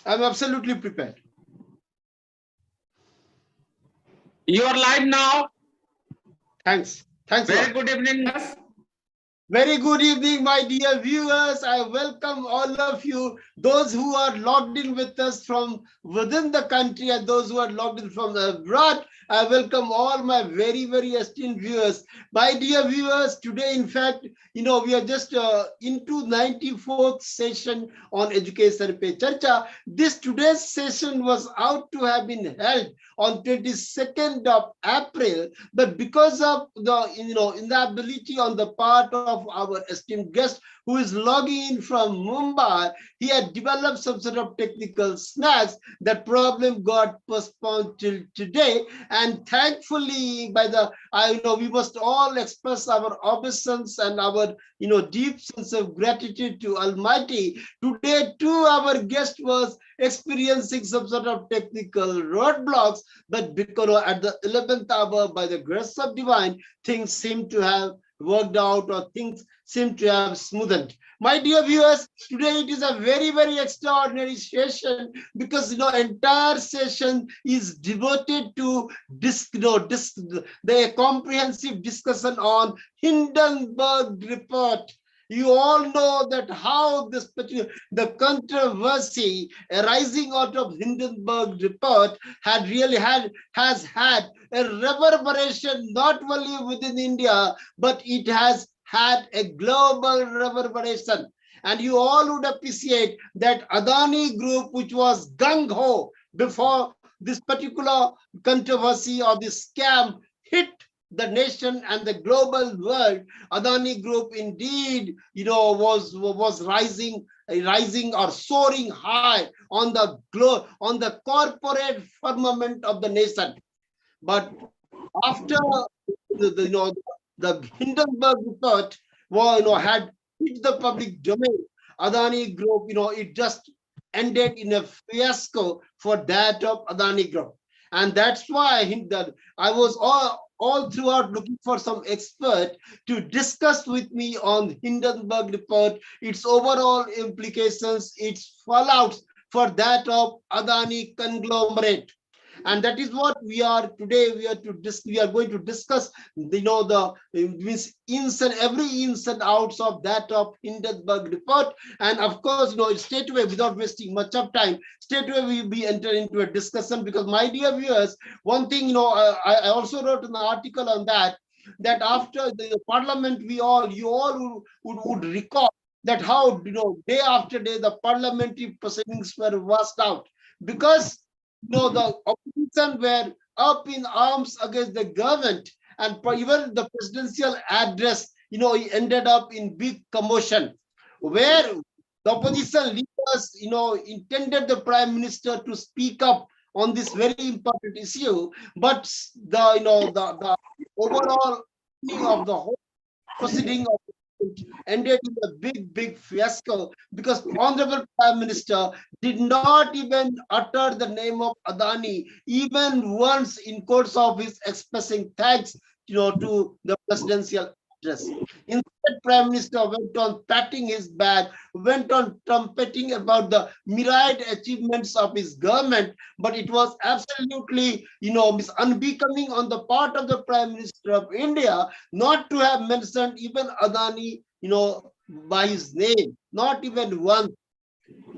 I'm absolutely prepared. You are live now. Thanks. Thanks a Very lot. good evening. Very good evening, my dear viewers. I welcome all of you, those who are logged in with us from within the country and those who are logged in from abroad. I welcome all my very, very esteemed viewers. My dear viewers, today, in fact, we are just into 94th session on Education Pe Charcha. This today's session was out to have been held on 22nd of April, but because of the inability on the part of our esteemed guest who is logging in from Mumbai, he had developed some sort of technical snags. That problem got postponed till today, and thankfully, by the we must all express our obeisance and our deep sense of gratitude to Almighty. Today, too, our guest was experiencing some sort of technical roadblocks, but because at the 11th hour, by the grace of divine, things seem to have worked out, or things seem to have smoothened. My dear viewers, today it is a very, very extraordinary session because entire session is devoted to the comprehensive discussion on Hindenburg report. You all know that how this particular the controversy arising out of Hindenburg report has had a reverberation not only within India, but it has had a global reverberation. And you all would appreciate that Adani Group, which was gung-ho before this particular controversy or this scam hit the nation and the global world, Adani Group indeed, was rising or soaring high on the corporate firmament of the nation. But after the Hindenburg report had hit the public domain, Adani Group, it just ended in a fiasco for that of Adani Group. And that's why I was all throughout looking for some expert to discuss with me on Hindenburg report, its overall implications, its fallouts for that of Adani conglomerate. And that is what we are today. We are going to discuss. The means every ins and outs of that of Hindenburg report. And of course, straight away, without wasting much of time, straight away we will be entering into a discussion. Because my dear viewers, one thing I also wrote an article on that. That after the parliament, you all would recall that how day after day the parliamentary proceedings were washed out because the opposition were up in arms against the government, and even the presidential address, ended up in big commotion, where the opposition leaders, intended the prime minister to speak up on this very important issue, but the overall of the whole proceeding of ended in a big fiasco because Honorable Prime Minister did not even utter the name of Adani even once in course of his expressing thanks, to the presidential address. Instead, Prime Minister went on patting his back, went on trumpeting about the myriad achievements of his government, but it was absolutely, unbecoming on the part of the Prime Minister of India not to have mentioned even Adani, by his name, not even once,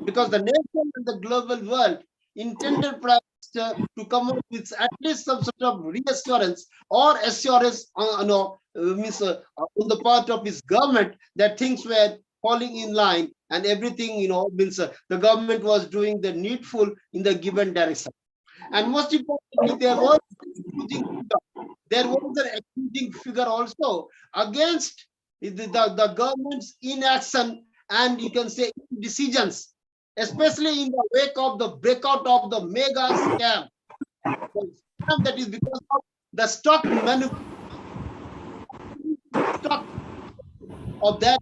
because the nation and the global world intended Prime Minister to come up with at least some sort of reassurance or assurance on the part of his government that things were falling in line and everything, the government was doing the needful in the given direction. And most importantly, there was an accusing figure also against the government's inaction and you can say decisions, especially in the wake of the breakout of the mega scam. That is because of the stock of that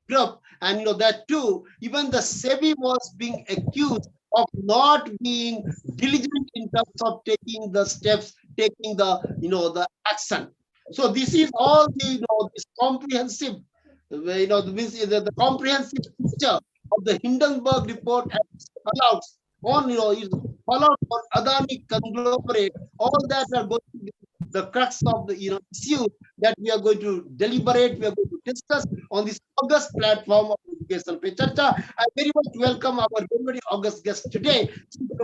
group, and that too, even the SEBI was being accused of not being diligent in terms of taking the steps, taking the action. So this is all this comprehensive, the comprehensive picture of the Hindenburg report and fallouts on, is fallout on Adani conglomerate. All that are going to be the crux of the issue that we are going to deliberate, we are going to discuss on this August platform of Education Pe Charcha. I very much welcome our very August guest today,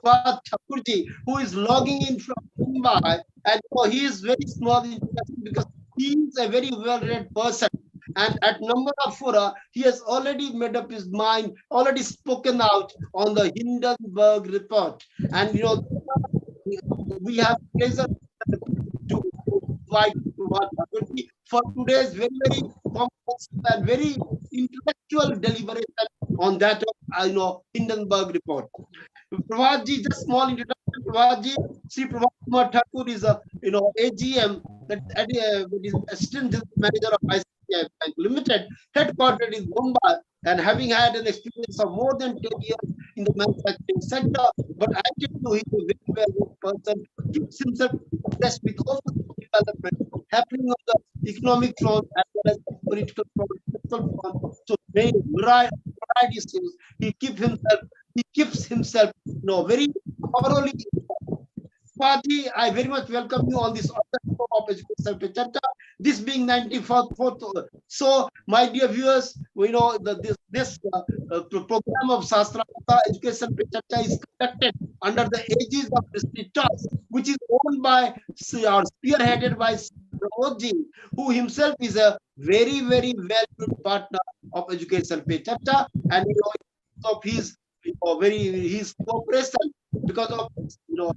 PRABHAT Thakurji, who is logging in from Mumbai, and he is very small in because he is a very well-read person. And at number of fora, he has already made up his mind, already spoken out on the Hindenburg report. And we have pleasure to invite for today's very complex and very intellectual deliberation on that Hindenburg report. Prabhatji, just small introduction. Prabhatji, Sri Prabhat Kumar Thakur is a AGM, that is Assistant General Manager of ICICI Bank Limited, headquartered in Mumbai, and having had an experience of more than 10 years in the manufacturing sector, but I tell you, he's a very well-known person, keeps himself abreast with all the development happening on the economic front as well as the political front, social front. So many variety things. He keeps himself, very thoroughly. Party, I very much welcome you on this show of Education Pe Charcha. This being 94th. So, my dear viewers, we know that this program of Sastra Education Pe Charcha is conducted under the aegis of District Trust, which is owned by or spearheaded by Pramodji, who himself is a very valued partner of Education Pe Charcha, and of his his cooperation, because of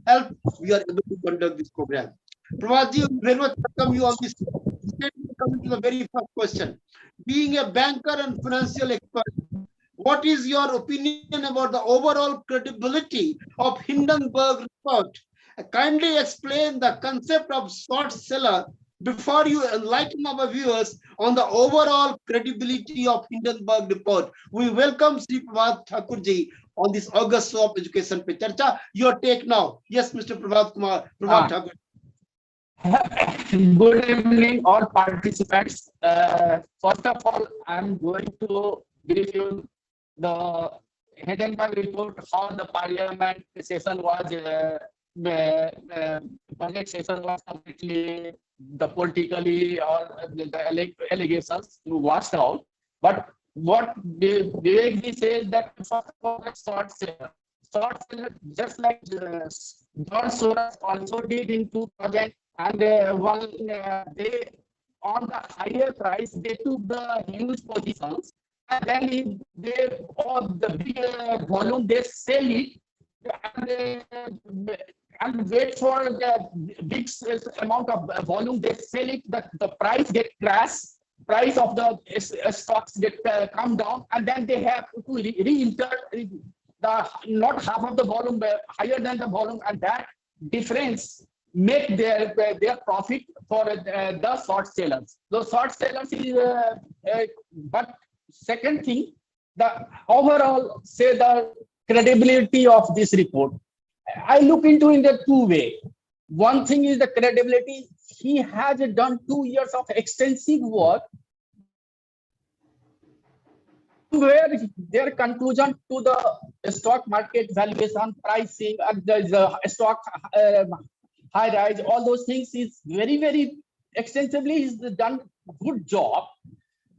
help, we are able to conduct this program. Prabhatji, we very much welcome you on this. Coming to the very first question. Being a banker and financial expert, what is your opinion about the overall credibility of Hindenburg report? Kindly explain the concept of short seller before you enlighten our viewers on the overall credibility of Hindenburg report. We welcome Sri Prabhat Thakurji on this August show of Education Pe Charcha. Your take now. Yes, Mr. Prabhat Thakur. Good evening, all participants. First of all, I'm going to brief you the Hindenburg report, how the parliament session was, budget session was completely the politically or the allegations washed out. But what Vivekji says that first of all, short seller, just like George Soros also did in 2000, and they on the higher price they took the huge positions, and then the big volume they sell it, and wait for the big amount of volume they sell it, the price get crash, price of the stocks get come down, and then they have to re-enter the not half of the volume, higher than the volume, and that difference make their profit for the short sellers. Those short sellers is but second thing, the overall say the credibility of this report, I look into in the two way. One thing is the credibility. He has done 2 years of extensive work where their conclusion to the stock market valuation, pricing, and the stock high rise, all those things is very extensively. He's done good job,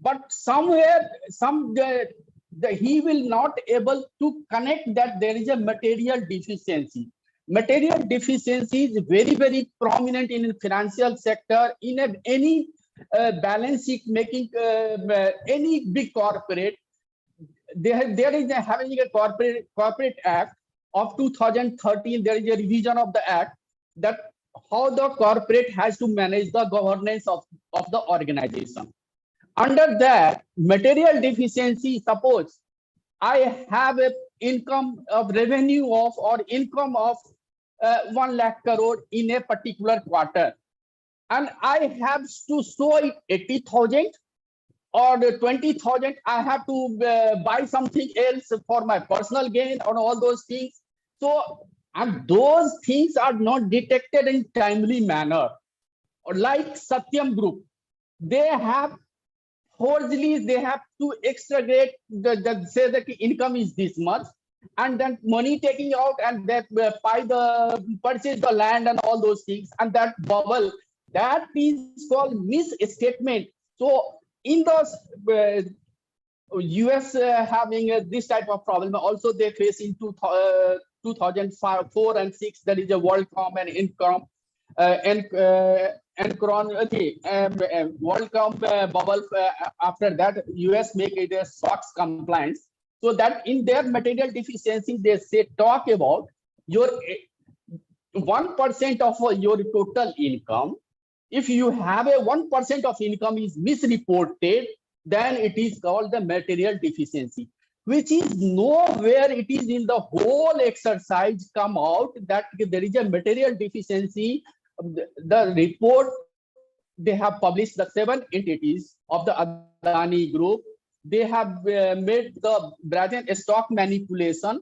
but somewhere he will not able to connect that there is a material deficiency. Material deficiency is very prominent in the financial sector, in any balance sheet making, any big corporate. There is having a corporate act of 2013. There is a revision of the act that how the corporate has to manage the governance of the organization. Under that material deficiency, suppose I have a income of revenue of or income of 1 lakh crore in a particular quarter, and I have to show it 80,000 or 20,000. I have to buy something else for my personal gain or all those things. So, and those things are not detected in timely manner. Or like Satyam Group, they have forgely they have to extricate say that the income is this much, and then money taking out, and that buy the purchase the land and all those things, and that bubble, that is called misstatement. So in those US having this type of problem, also they face in 2004 and 6, that is a WorldCom and income Enron, okay, WorldCom bubble. After that, US make it a SOX compliance. So that in their material deficiency, they say talk about your 1% of your total income. If you have a 1% of income is misreported, then it is called the material deficiency, which is nowhere it is in the whole exercise come out that there is a material deficiency. The report, they have published the 7 entities of the Adani Group. They have made the brazen stock manipulation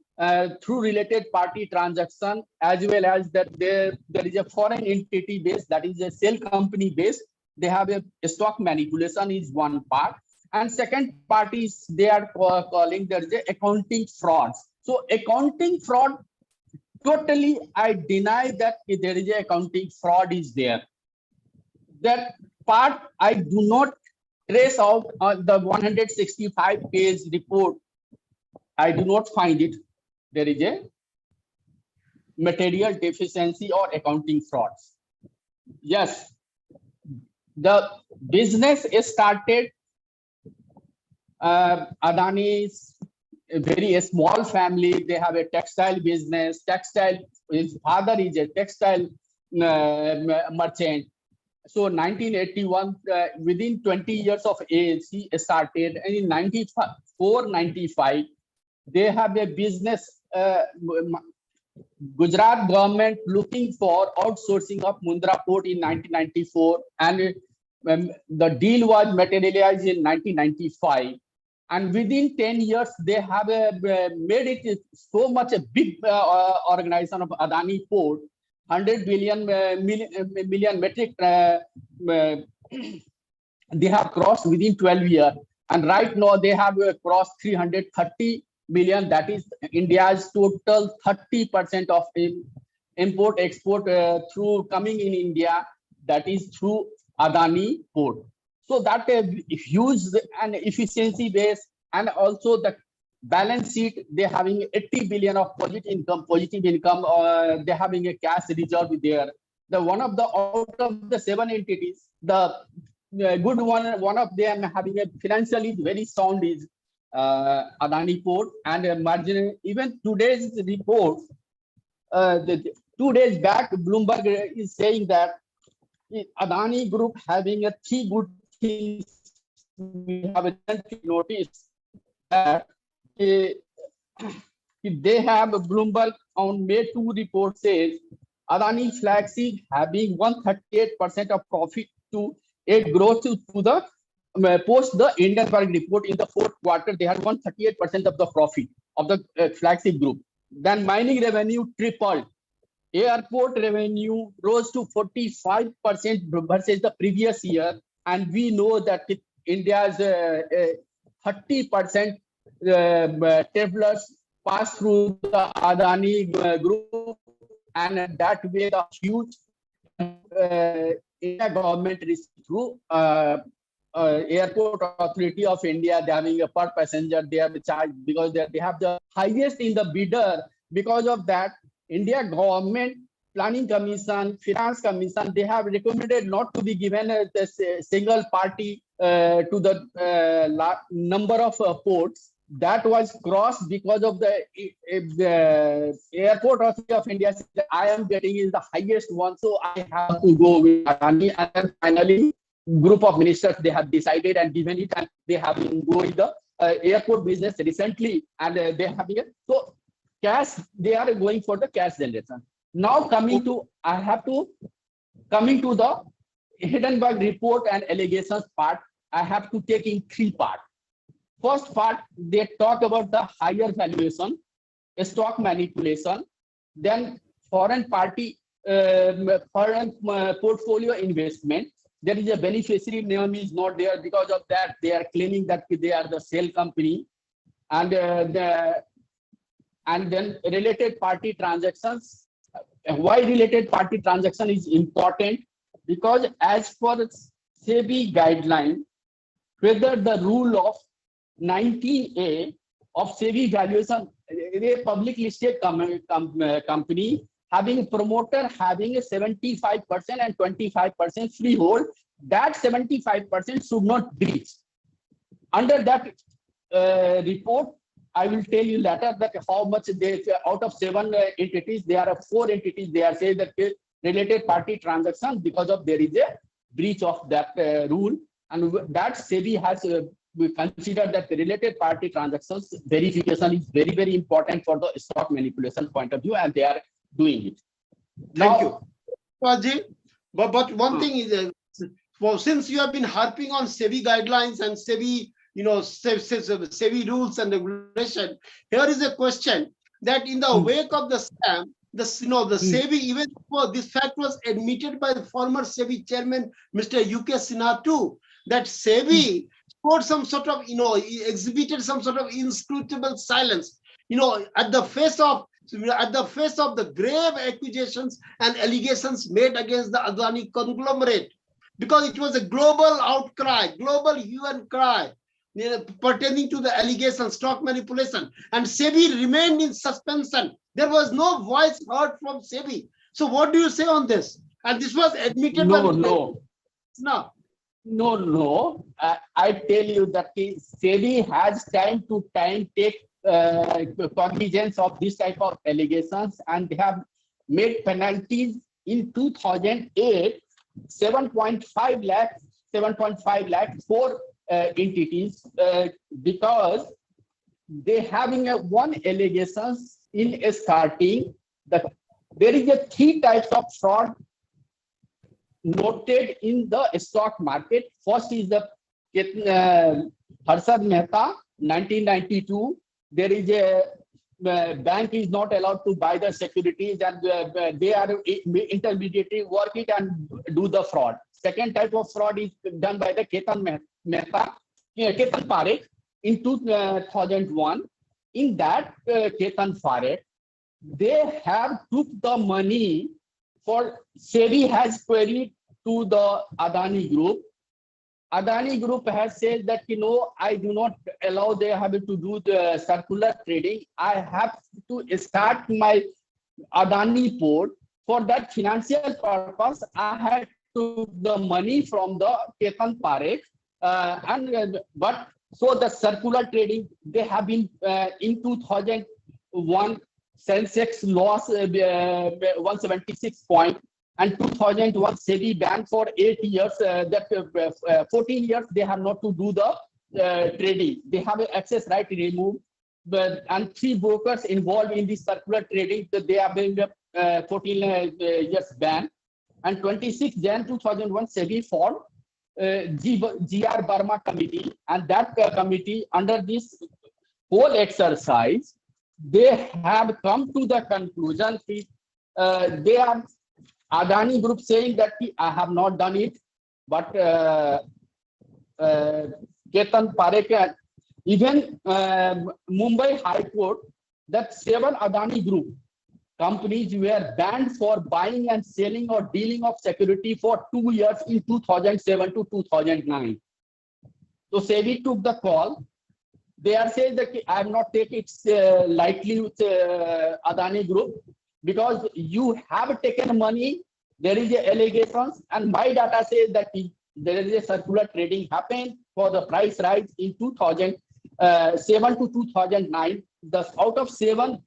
through related party transaction, as well as that there is a foreign entity base, that is a shell company base. They have a stock manipulation is one part, and second part is they are calling there is a accounting frauds. So accounting fraud, totally I deny that there is a accounting fraud is there. That part I do not trace out the 165-page report. I do not find it. There is a material deficiency or accounting frauds. Yes, the business is started. Adani's a very small family. They have a textile business. His father is a textile merchant. So 1981, within 20 years of age, he started. And in 94, 95, they have a business. Gujarat government looking for outsourcing of Mundra port in 1994, and the deal was materialized in 1995. And within 10 years, they have made it so much a big organization of Adani Port, 100 million metric they have crossed within 12 years. And right now they have crossed 330 million. That is India's total 30% of import export through coming in India. That is through Adani Port. So that huge and efficiency base, and also the balance sheet, they're having 80 billion of positive income. They're having a cash reserve there. The one of the out of the 7 entities, the good one of them having a financially very sound is Adani Port, and marginal. Even today's report, 2 days back, Bloomberg is saying that Adani Group having a 3 good things. We have a notice that they have Bloomberg on May 2 report says Adani flagship having 138% of profit to aid growth to the post the Hindenburg report in the 4th quarter. They had 138% of the profit of the flagship group. Then mining revenue tripled. Airport revenue rose to 45% versus the previous year. And we know that India's 30% travelers pass through the Adani group, and that way the huge India government received through Airport Authority of India. They having a per passenger they have charged because they have the highest in the bidder. Because of that, India government, Planning Commission, Finance Commission, they have recommended not to be given a single party to the number of ports. That was crossed because of the Airport Authority of India said, I am getting is the highest one, so I have to go with Adani. And then finally, group of ministers, they have decided and given it, and they have been going the airport business recently, and they have been, so cash, they are going for the cash generation. Now coming to the Hindenburg report and allegations part, I have to take in 3 parts. First part, they talk about the higher valuation, stock manipulation, then foreign party, foreign portfolio investment, there is a beneficiary name is not there. Because of that, they are claiming that they are the sale company. And and then related party transactions. Why related party transaction is important? Because as per SEBI guideline, whether the rule of 19A of SEBI valuation, a public listed company having a promoter having a 75% and 25% freehold, that 75% should not breach. Under that report, I will tell you later that how much they, out of 7 entities, there are 4 entities, they are saying that related party transactions because of there is a breach of that rule. And that SEBI has considered that the related party transactions verification is very, very important for the stock manipulation point of view, and they are doing it. Thank you, Raji. But one thing is, well, since you have been harping on SEBI guidelines and SEBI, SEBI rules and regulation, here is a question that in the wake of the scam, the SEBI, even though this fact was admitted by the former SEBI chairman, Mr. UK Sinha too, that SEBI showed some sort of, exhibited some sort of inscrutable silence, at the face of the grave accusations and allegations made against the Adani conglomerate, because it was a global outcry, global hue and cry, pertaining to the allegation stock manipulation, and SEBI remained in suspension. There was no voice heard from SEBI. So what do you say on this? And this was admitted by No. I tell you that SEBI has time to time take cognizance of this type of allegations, and they have made penalties in 2008, 7.5 lakh for entities, because they having one allegations in starting that there is a 3 types of fraud noted in the stock market. First is the Harshad Mehta, 1992. There is a bank is not allowed to buy the securities, and they are intermediary work it and do the fraud. Second type of fraud is done by the Ketan Parekh in 2001. In that Ketan Parekh, they have took the money for SEBI has queried to the Adani Group. Adani Group has said that, I do not allow they have to do the circular trading. I have to start my Adani port. For that financial purpose, I had to the money from the Ketan Parekh. But so the circular trading, they have been in 2001, Sensex loss 176 point, and 2001 SEBI banned for 8 years. That 14 years they have not to do the trading. They have an access right removed, and 3 brokers involved in this circular trading. They have been 14 years banned. And 26 Jan 2001 SEBI formed GR Burma committee, and that committee under this whole exercise, they have come to the conclusion they are Adani Group saying that I have not done it, but Ketan Parekh, even Mumbai High Court, that 7 Adani Group companies were banned for buying and selling or dealing of security for 2 years in 2007 to 2009. So SEBI took the call. They are saying that I have not taken it lightly with Adani Group, because you have taken money, there is a allegations, and my data says that there is a circular trading happened for the price rise in 2007 to 2009. Out of 7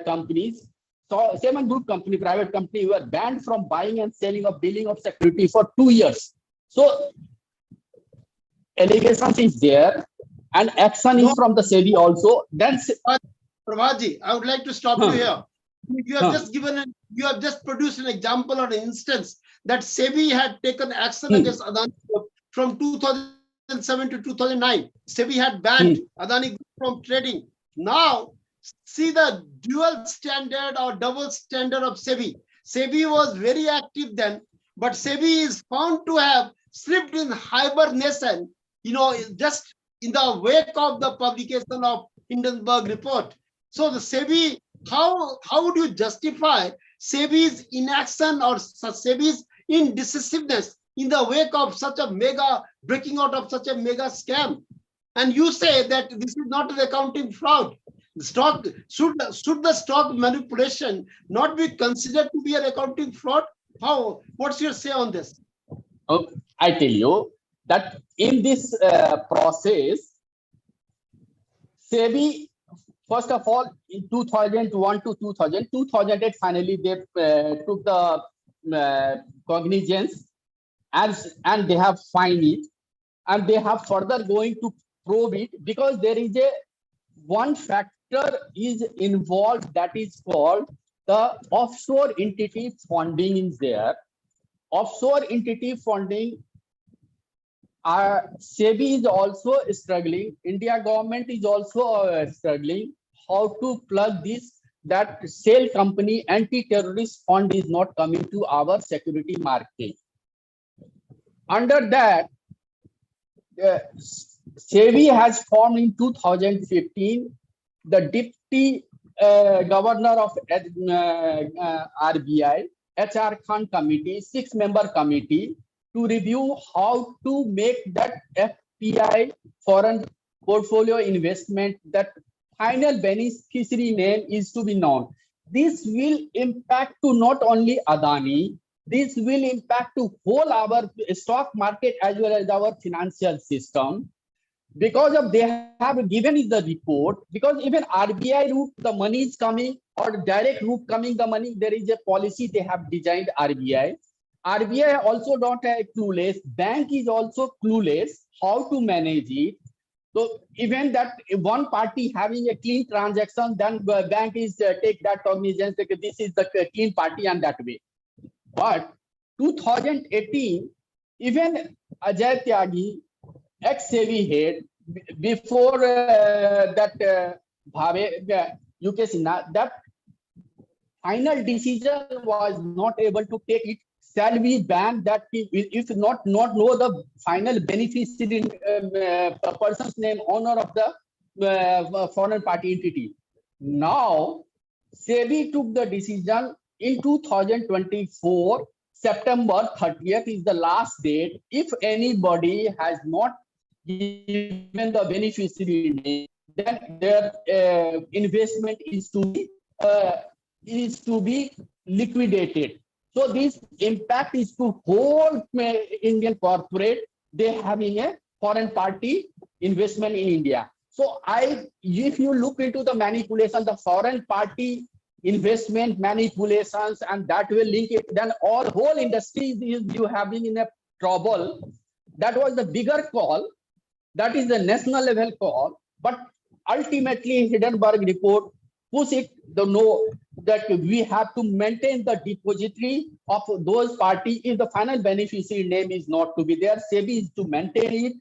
companies, so 7 group company, private company, were banned from buying and selling of dealing of security for 2 years. So allegations is there, and action is from the SEBI also. Then Prabhatji, I would like to stop you here. You have just you have just produced an example or an instance that SEBI had taken action against Adani from 2007 to 2009. SEBI had banned Adani from trading. Now, see the dual standard or double standard of SEBI. SEBI was very active then, but SEBI is found to have slipped in hibernation, just in the wake of the publication of Hindenburg report. So the SEBI, how would you justify SEBI's inaction or SEBI's indecisiveness in the wake of such a mega breaking out of such a mega scam? And you say that this is not an accounting fraud. Stock should the stock manipulation not be considered to be an accounting fraud? How? What's your say on this? I tell you that in this process, SEBI, first of all, in 2001 to 2008, finally they took the cognizance and they have fined it, and they have further going to probe it, because there is a one factor is involved, that is called the offshore entity funding is there. Offshore entity funding, SEBI is also struggling. India government is also struggling how to plug this, that shell company anti-terrorist fund is not coming to our security market. Under that, SEBI has formed in 2015 the Deputy Governor of RBI, HR Khan Committee, 6-member committee, to review how to make that FPI, foreign portfolio investment, that final beneficiary name is to be known. This will impact to not only Adani, this will impact to whole our stock market as well as our financial system. Because of they have given is the report, because even RBI route the money is coming, or direct route coming the money, there is a policy they have designed RBI. RBI also not clueless, bank is also clueless how to manage it. So even that one party having a clean transaction, then the bank is take that cognizance that this is the clean party, and that way. But 2018, even Ajay Tyagi, ex-SEBI head, before that UK Sinha, that final decision was not able to take it. Shall we ban that if not know the final beneficiary person's name, owner of the foreign party entity? Now, SEBI took the decision in 2024. September 30th is the last date. If anybody has not given the beneficiary name, then their investment is to be liquidated. So this impact is to whole Indian corporate. They having a foreign party investment in India. So if you look into the manipulation, the foreign party investment manipulations, and that will link it, then all whole industry is you having in a trouble. That was the bigger call, that is the national level call, but ultimately Hindenburg report push it the no, that we have to maintain the depository of those parties if the final beneficiary name is not to be there. SEBI is to maintain it.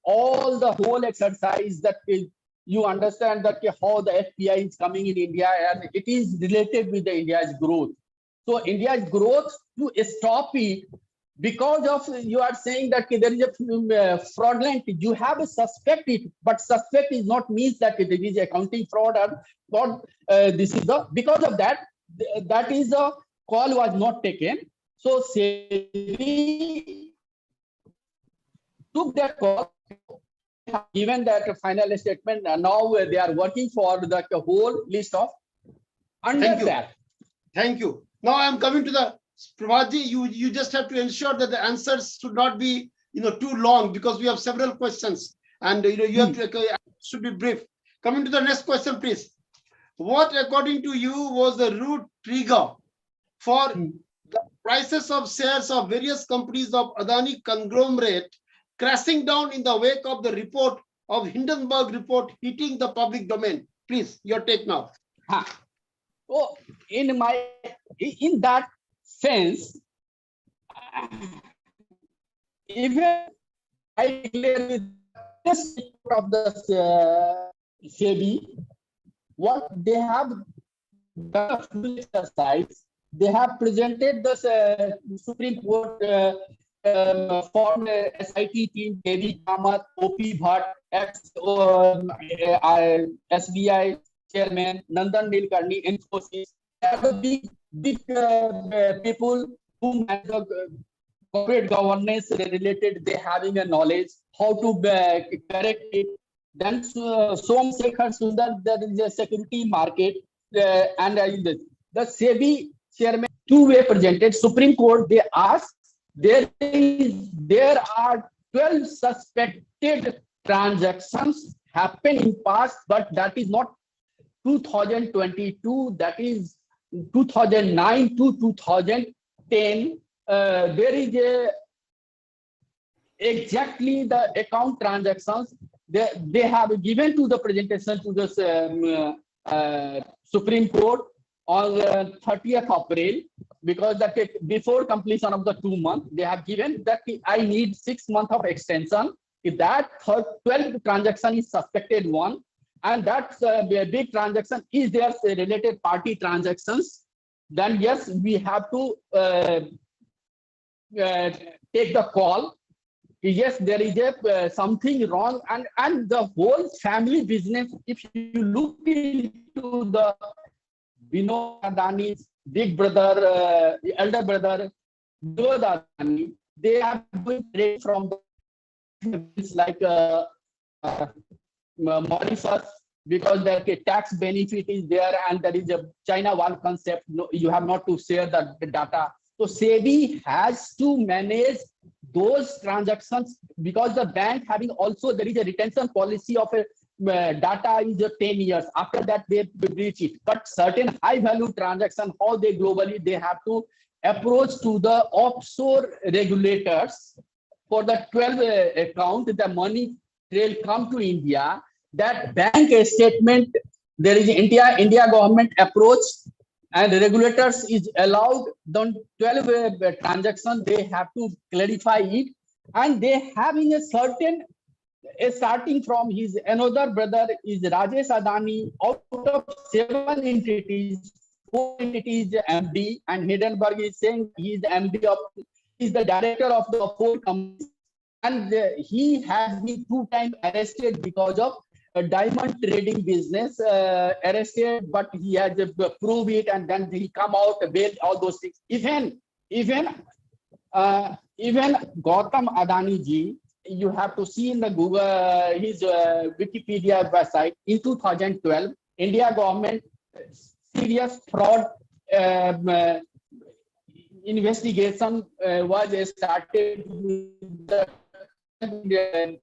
All the whole exercise that is, you understand that how the FPI is coming in India, and it is related with the India's growth. So India's growth, to stop it, because of you are saying that there is a fraudulent, you have a suspect it, but suspect is not means that it is accounting fraud or this is the, because of that, that is a call was not taken. So SEBI took that call, given that final statement, and now they are working for the whole list of under that. Thank you. Now I am coming to the PRABHAT. You just have to ensure that the answers should not be too long, because we have several questions, and you have to should be brief. Coming to the next question, please. What, according to you, was the root trigger for the prices of shares of various companies of Adani conglomerate crashing down in the wake of the report of Hindenburg report hitting the public domain? Please, your take now. So in that sense, even I declare with this of the SEBI, what they have done a full exercise, they have presented the Supreme Court formed SIT team, K.V. Kamath, O.P. Bhatt, SBI chairman, Nandan Nilekani, Infosys. They are the big people who manage the corporate governance related. They having a knowledge how to correct it. Then Som Sekhar Sundar, there is a security market, and the SEBI chairman two-way presented Supreme Court. They asked there are 12 suspected transactions happen in past, but that is not 2022. That is 2009 to 2010. There is a exactly the account transactions they have given to the presentation to the Supreme Court on 30th April, because that before completion of the 2 months, they have given that I need 6 months of extension. If that 12 transaction is suspected one, and that big transaction is their related party transactions, then yes, we have to take the call. Yes, there is a something wrong, and the whole family business. If you look into the Vinod Adani's big brother, elder brother, Vinod Adani, they are going trade from the like Mauritius, because the tax benefit is there, and there is a China one concept. No, you have not to share the data. So SEBI has to manage those transactions, because the bank having also there is a retention policy of a data is 10 years. After that they breach it. But certain high value transaction, how they globally they have to approach to the offshore regulators for the 12 account. The money trail come to India. That bank statement, there is India government approach, and the regulators is allowed the 12 transaction. They have to clarify it, and they having a certain starting from his another brother is Rajesh Adani. Out of 7 entities, 4 entities MD, and Hindenburg is saying he is the MD of, is the director of the 4 companies, and he has been 2 times arrested because of a diamond trading business, arrested, but he has proved it, and then he come out bail, all those things. Even Gautam Adani ji, you have to see in the Google his Wikipedia website. In 2012, India government serious fraud investigation was started with the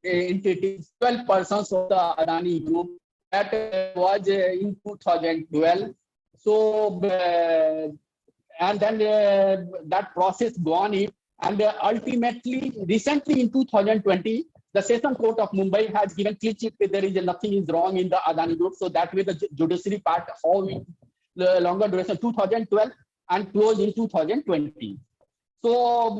entities, 12 persons of the Adani group. That was in 2012. So and then that process gone in, and ultimately recently in 2020, the Session Court of Mumbai has given clean chit that there is nothing is wrong in the Adani group. So that way the judiciary part, how the longer duration 2012 and closed in 2020. So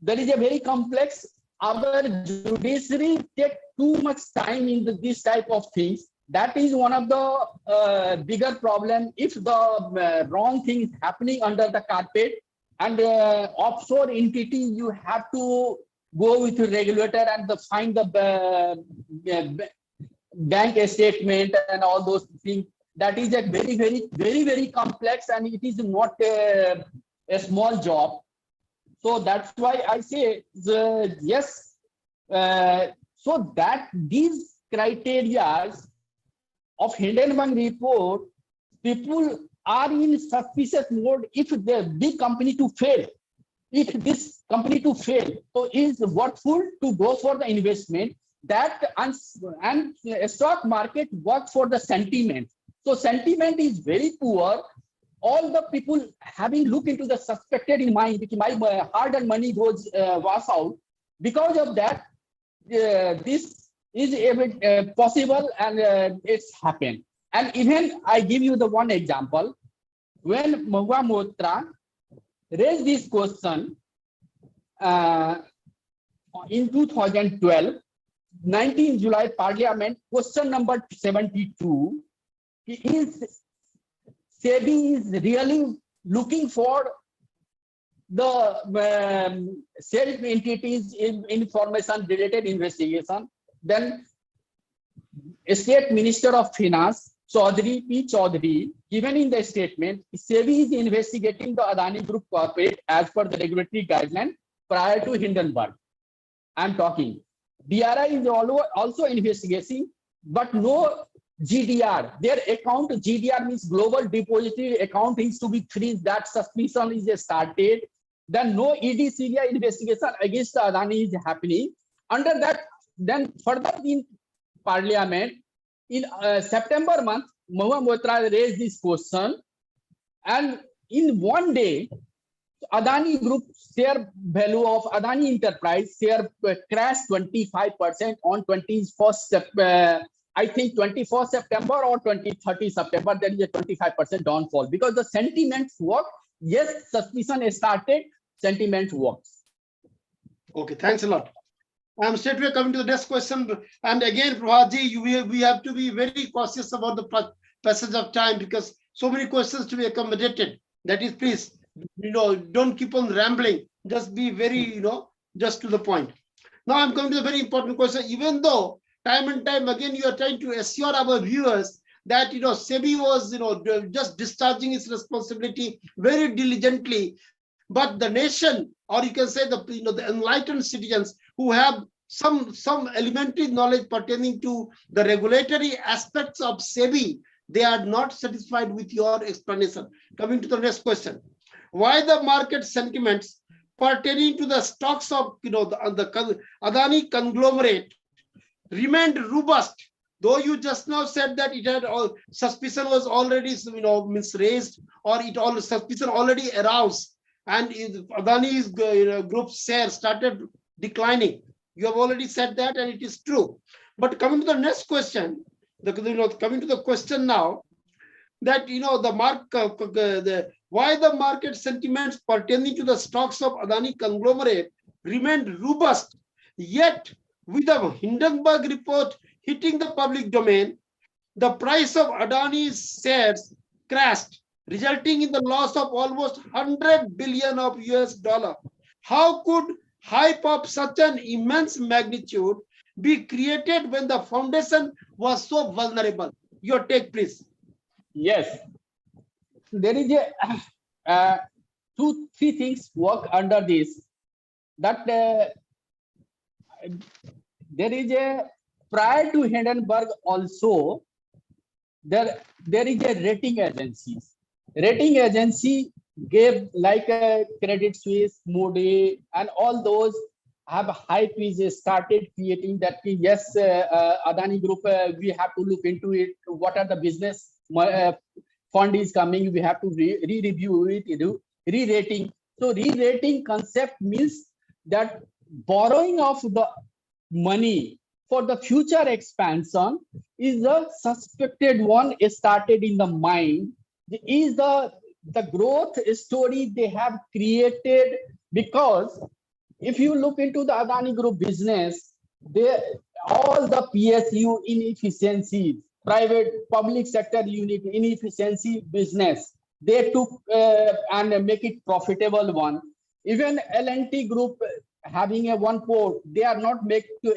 there is a very complex. Our judiciary take too much time in this type of things. That is one of the bigger problem. If the wrong thing is happening under the carpet, and offshore entity, you have to go with the regulator and find the bank statement and all those things. That is a very complex, and it is not a small job. So that's why I say yes. So that these criteria of Hindenburg report, people are in suspicious mode. If the big company to fail, if this company to fail, so is worthwhile to go for the investment. That and stock market works for the sentiment. So sentiment is very poor. All the people having looked into the suspected in mind, my hard-earned money goes was out. Because of that, this is possible, and it's happened. And even I give you the one example. When Mahua Motra raised this question in 2012, 19 July Parliament, question number 72, he is SEBI is really looking for the self entities in information related investigation. Then State Minister of Finance Chaudhary P. Chaudhary, given in the statement, SEBI is investigating the Adani Group corporate as per the regulatory guideline prior to Hindenburg. I'm talking. DRI is also investigating, but no GDR. Their account, GDR means Global Depository Account, is to be freezed. That suspicion is started. Then no ED Syria investigation against the Adani is happening. Under that, then further in Parliament, in September month, Mahua Moitra raised this question, and in one day, Adani Group share value of Adani Enterprise share crashed 25% on 21st, I think 24th September or 30th September. There is a 25% downfall because the sentiments work. Yes, suspicion started, sentiment works. Okay, thanks a lot. I'm straight away coming to the next question. And again, Prabhatji, we have to be very cautious about the passage of time because so many questions to be accommodated. That is, please, don't keep on rambling. Just be very, just to the point. Now I'm coming to the very important question. Even though time and time again, you are trying to assure our viewers that, SEBI was, just discharging its responsibility very diligently. But the nation, or you can say the enlightened citizens who have some elementary knowledge pertaining to the regulatory aspects of SEBI, they are not satisfied with your explanation. Coming to the next question. Why the market sentiments pertaining to the stocks of the Adani conglomerate remained robust, though you just now said that it had all suspicion was already raised, or suspicion already aroused, and Adani's group share started declining. You have already said that, and it is true. But coming to the next question, coming to the question now, that why the market sentiments pertaining to the stocks of Adani conglomerate remained robust, yet with the Hindenburg report hitting the public domain, the price of Adani's shares crashed, resulting in the loss of almost 100 billion of US dollar. How could hype of such an immense magnitude be created when the foundation was so vulnerable? Your take, please. Yes, there is three things work under this. That there is prior to Hindenburg also, there is a rating agencies. Rating agency gave like Credit Suisse, Moody, and all those have hype is started creating that yes, Adani Group, we have to look into it. What are the business fund is coming? We have to re-review it, re-rating. So re-rating concept means that borrowing of the money for the future expansion is a suspected one started in the mind. Is the growth story they have created, because if you look into the Adani Group business, all the PSU inefficiencies, public sector unit inefficiency business, they took and make it profitable one. Even L&T Group having a one port, they are not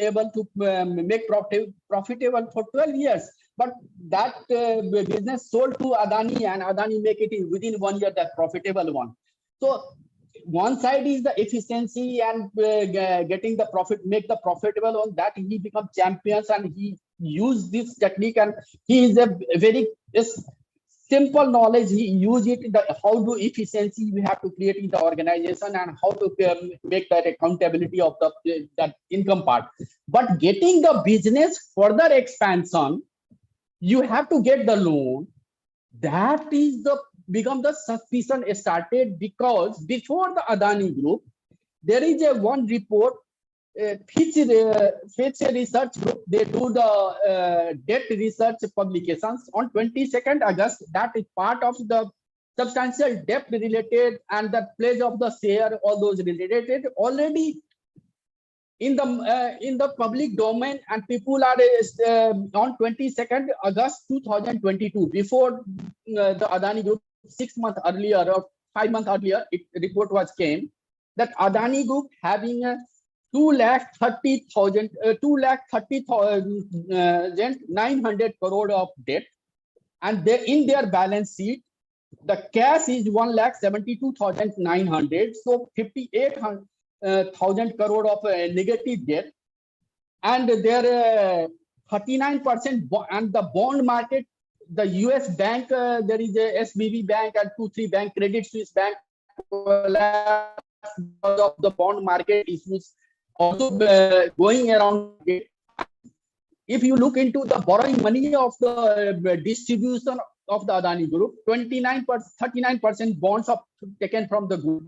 able to make profitable for 12 years. But that business sold to Adani, and Adani make it within 1 year that profitable one. So one side is the efficiency and getting the profit, make the profitable one, that he become champions, and he use this technique, and he is a very simple knowledge. He use it, how do efficiency we have to create in the organization, and how to make that accountability of that income part. But getting the business further expansion, you have to get the loan. That is become the suspicion started, because before the Adani Group, there is one report, Fitch Research Group, they do the debt research publications on 22nd August. That is part of the substantial debt related and the pledge of the share, all those related. Already in the public domain, and people are on 22nd August 2022, before the Adani Group, 6 months earlier or 5 months earlier, report was came that Adani Group having a 2,30,900 crore of debt, and they in their balance sheet the cash is 1,72,900, so 58,000 crore of negative debt, and their 39%, and the bond market, the US bank, there is a SBB bank and 2-3 bank, Credit Suisse bank, because of the bond market issues also going around. If you look into the borrowing money of the distribution of the Adani Group, 39% bonds are taken from the group.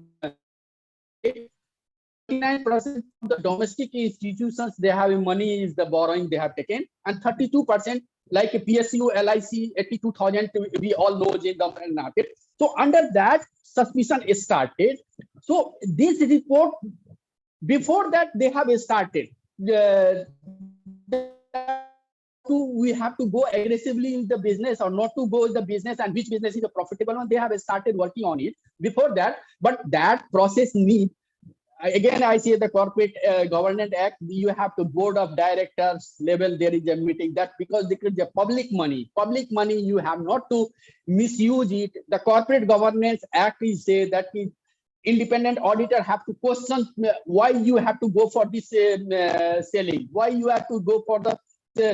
39% of the domestic institutions, they have money is the borrowing they have taken, and 32% like PSU, LIC, 82,000, we all know in the market. So under that, suspicion is started. So this report, before that they have started. We have to go aggressively in the business or not to go in the business, and which business is a profitable one. They have started working on it before that, but that process need, again I say, the corporate governance act, you have to board of directors level, there is a meeting, that because there is a public money, you have not to misuse it. The corporate governance act is say that independent auditor have to question why you have to go for this selling, why you have to go for the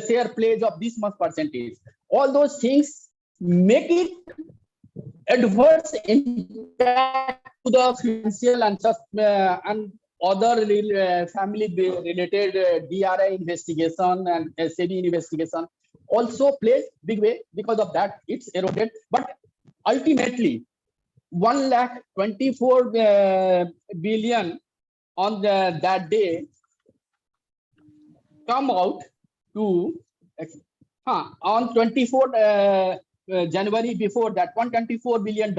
share pledge of this much percentage. All those things make it adverse impact to the financial and other family related DRI investigation and SEBI investigation also plays big way. Because of that, it's eroded. But ultimately, 1,24 billion on that day come out to on 24th January, before that, $124 billion.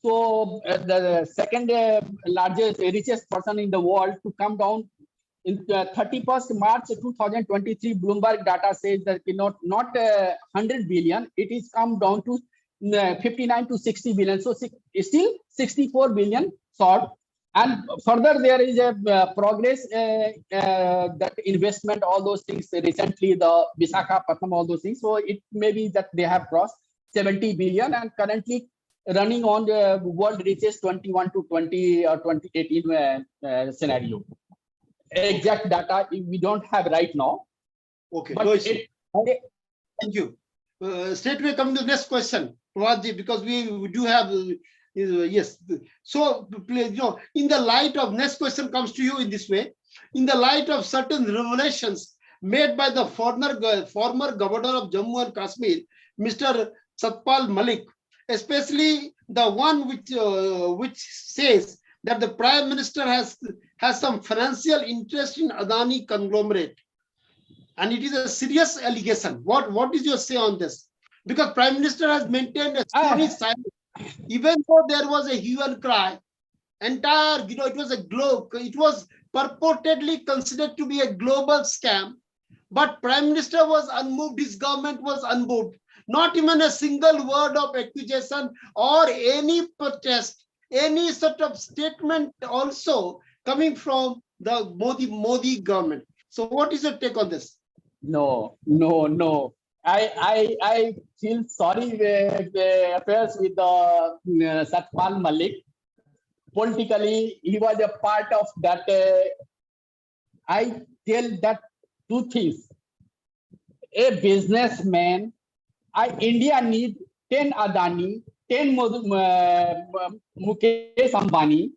So the second largest, richest person in the world to come down in 31st March 2023, Bloomberg data says that not 100 billion, it is come down to 59 to 60 billion. So still 64 billion short. And further, there is a progress that investment, all those things, recently the Visakhapatnam, all those things. So it may be that they have crossed 70 billion and currently running on the world reaches 21 to 20 or 2018 scenario. Exact data we don't have right now. Okay, but no issue. Thank you. Straightway coming to the next question, Prabhatji, because we do have yes. So, in the light of, next question comes to you in this way, in the light of certain revelations made by the former governor of Jammu and Kashmir, Mr. Satpal Malik, especially the one which says that the Prime Minister has some financial interest in Adani conglomerate, and it is a serious allegation. What is your say on this? Because Prime Minister has maintained a stony silence. Even though there was a hue and cry, entire, it was purportedly considered to be a global scam, but Prime Minister was unmoved, his government was unmoved. Not even a single word of accusation or any protest, any sort of statement also coming from the Modi government. So what is your take on this? No. I feel sorry the affairs with the Satpal Malik. Politically, he was a part of that. I tell that two things. A businessman, India need 10 Adani, 10 Mukesh Ambani,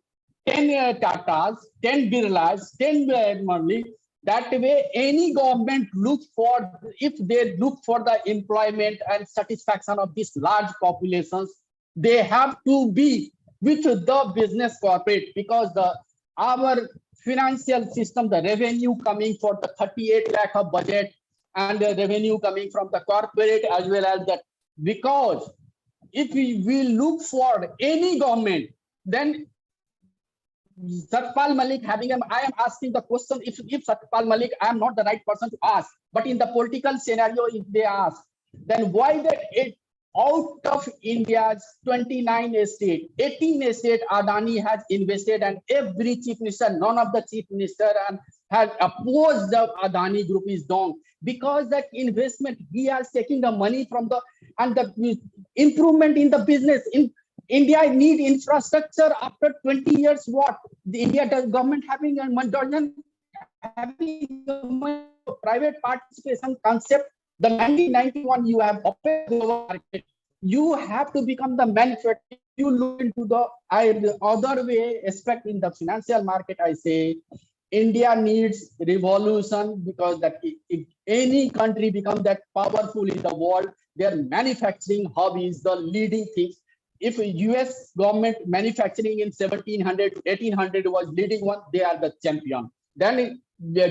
10 Tatas, 10 Birlas, 10 Murli. That way, any government looks for, if they look for the employment and satisfaction of these large populations, they have to be with the business corporate, because our financial system, the revenue coming for the 38 lakh of budget and the revenue coming from the corporate as well as that. Because if we look for any government, then Satpal Malik having I am asking the question, if Satpal Malik, I am not the right person to ask, but in the political scenario, if they ask, then why that it out of India's 29 estate, 18 estate Adani has invested, and every chief minister, none of the chief minister and has opposed the Adani group is down, because that investment he has taken the money from the and the improvement in the business in India need infrastructure after 20 years. What the India does government having a doesn't having private participation concept. The 1991 you have opened the market. You have to become the manufacturer. You look into the other way aspect in the financial market. I say India needs revolution, because that if any country become that powerful in the world, their manufacturing hub is the leading thing. If US government manufacturing in 1700 to 1800 was leading one, they are the champion. Then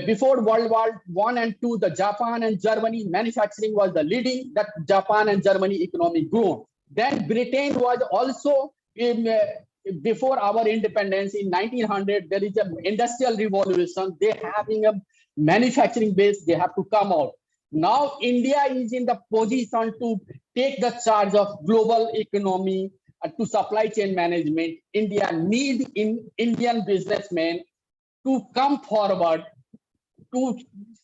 before World War I and II, the Japan and Germany manufacturing was the leading, that Japan and Germany economy grew. Then Britain was also in, before our independence in 1900, there is an industrial revolution. They having a manufacturing base, they have to come out. Now India is in the position to take the charge of global economy to supply chain management. India need Indian businessmen to come forward to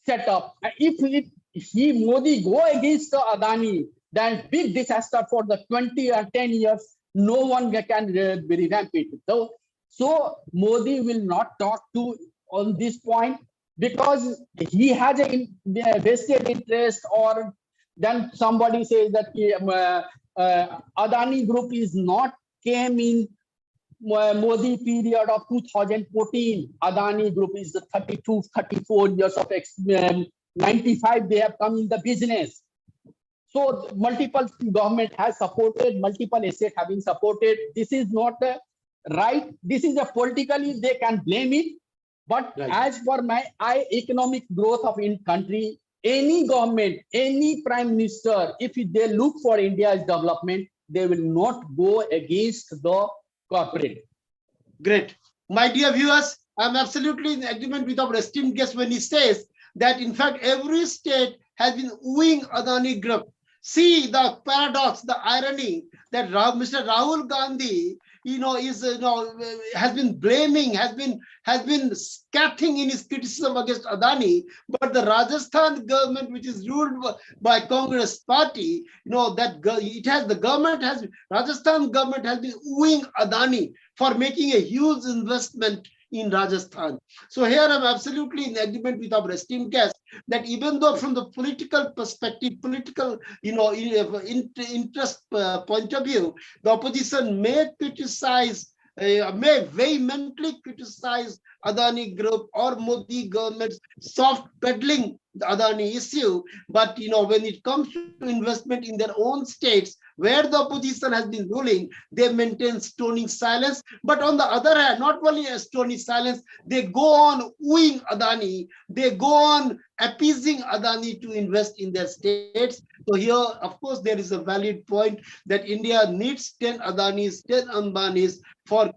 set up. If he Modi go against the Adani, then big disaster for the 20 or 10 years. No one can revamp it. So Modi will not talk to on this point, because he has a vested interest, or then somebody says that Adani Group is not came in Modi period of 2014. Adani Group is the 32, 34 years of 95. They have come in the business. So multiple government has supported, multiple estates have been supported. This is not right. This is a politically they can blame it. But right. As for my economic growth of in country, any government, any prime minister, if they look for India's development, they will not go against the corporate. Great. My dear viewers, I'm absolutely in agreement with our esteemed guest when he says that in fact every state has been wooing Adani Group. See the paradox, the irony that Mr. Rahul Gandhi, has been blaming, has been scathing in his criticism against Adani, but the Rajasthan government, which is ruled by Congress party, Rajasthan government has been wooing Adani for making a huge investment in Rajasthan. So here I'm absolutely in agreement with our esteemed guest that even though from the political perspective, political interest point of view, the opposition may criticize, may vehemently criticize Adani Group or Modi government's soft peddling the Adani issue, but when it comes to investment in their own states where the opposition has been ruling, they maintain stony silence. But on the other hand, not only a stony silence, they go on wooing Adani, they go on appeasing Adani to invest in their states. So here, of course, there is a valid point that India needs 10 Adanis, 10 Ambanis for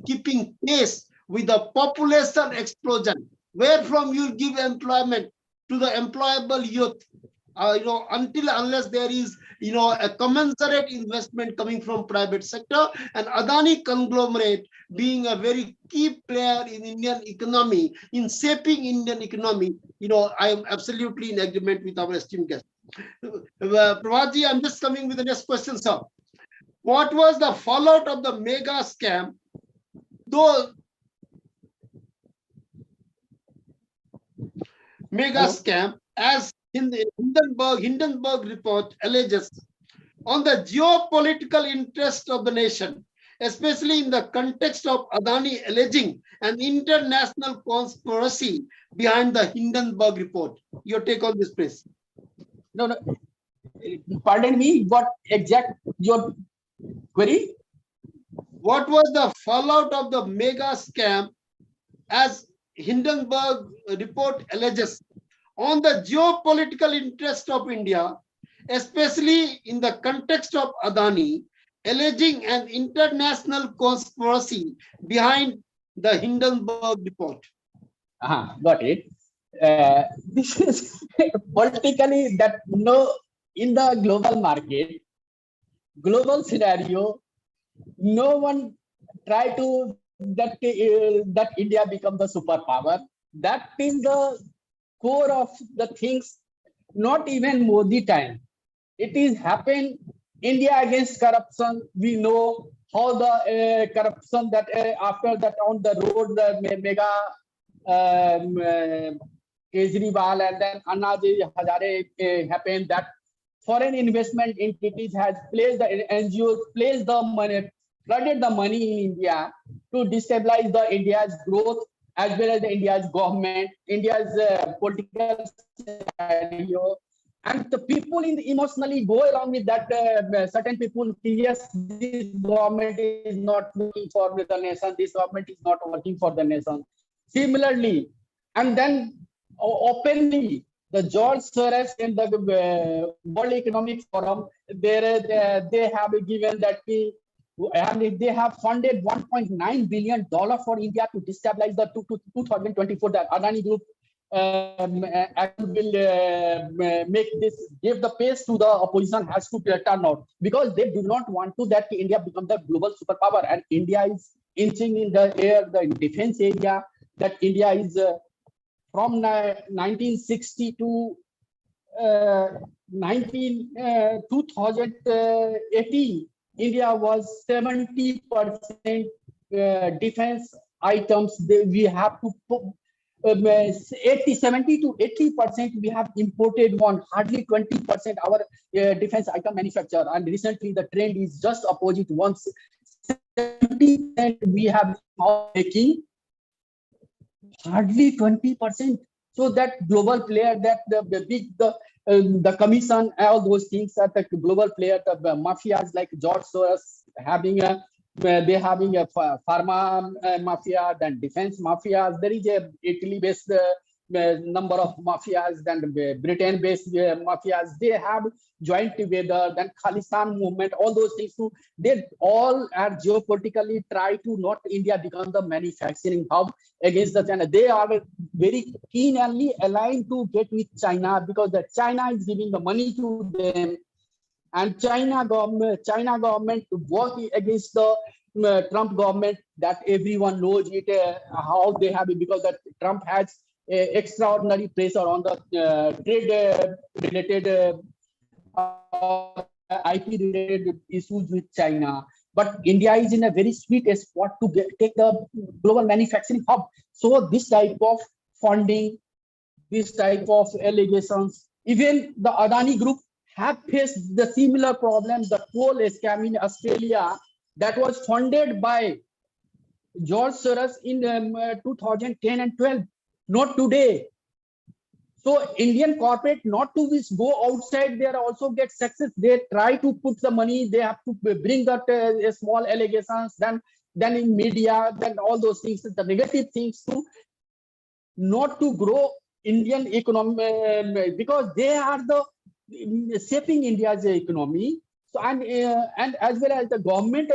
keeping pace with the population explosion. Where from you give employment to the employable youth, unless there is a commensurate investment coming from private sector, and Adani conglomerate being a very key player in Indian economy, in shaping Indian economy, I am absolutely in agreement with our esteemed guest. Prabhatji, I'm just coming with the next question, sir. What was the fallout of the mega scam? Though mega scam, as in the Hindenburg report alleges, on the geopolitical interest of the nation, especially in the context of Adani alleging an international conspiracy behind the Hindenburg report. Your take on this, please. No, pardon me, what exact your query? What was the fallout of the mega scam as Hindenburg report alleges on the geopolitical interest of India, especially in the context of Adani, alleging an international conspiracy behind the Hindenburg report. Got it. This is politically that in the global market, global scenario, no one try to that India become the superpower. That is the core of the things. Not even Modi time. It is happened. India against corruption. We know how the corruption that after that on the road the mega Kejriwal and then Anna Hazare happened that foreign investment entities has placed the NGOs placed the money, flooded the money in India to destabilize the India's growth as well as the India's government, India's political scenario, and the people in the emotionally go along with that. Certain people, yes, this government is not working for the nation. This government is not working for the nation. Similarly, and then openly, the George Soros in the World Economic Forum, they have given that and they have funded $1.9 billion for India to destabilize the 2024. The Adani Group will make this, give the pace to the opposition has to turn out because they do not want to that India become the global superpower, and India is inching in the air, the defense area, that India is from 1960 to 2018, India was 70% defense items. We have to put 70 to 80% we have imported one, hardly 20% our defense item manufacture. And recently the trend is just opposite. Once 70% we have now making, hardly 20%. So that global player, that the commission, all those things are the global player, the mafias like George Soros having a they having a pharma mafia, then defense mafias. There is a Italy-based number of mafias, then Britain-based mafias. They have joined together. Then Khalistan movement, all those things too. They all are geopolitically try to not India become the manufacturing hub against the China. They are very keenly aligned to get with China because the China is giving the money to them. And China government work against the Trump government, that everyone knows it, how they have it, because that Trump has extraordinary pressure on the trade related IP related issues with China. But India is in a very sweet spot to take the global manufacturing hub. So this type of funding, this type of allegations, even the Adani Group have faced the similar problems. The coal scam in Australia that was funded by George Soros in 2010 and 12, not today. So Indian corporate not to go outside, they also get success. They try to put the money, they have to bring that small allegations, then in media, then all those things, the negative things to not to grow Indian economy because they are the shaping India's economy. So and as well as the government,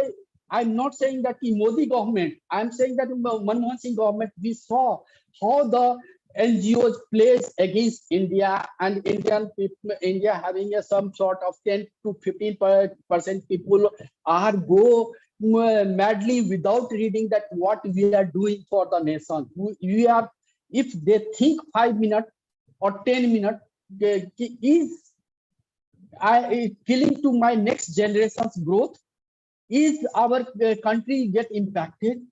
I'm not saying that the Modi government, I'm saying that Manmohan Singh government, we saw how the NGOs plays against India, and India having some sort of 10 to 15% people are go madly without reading that what we are doing for the nation. We are, if they think 5 minutes or 10 minutes is killing to my next generation's growth, is our country get impacted,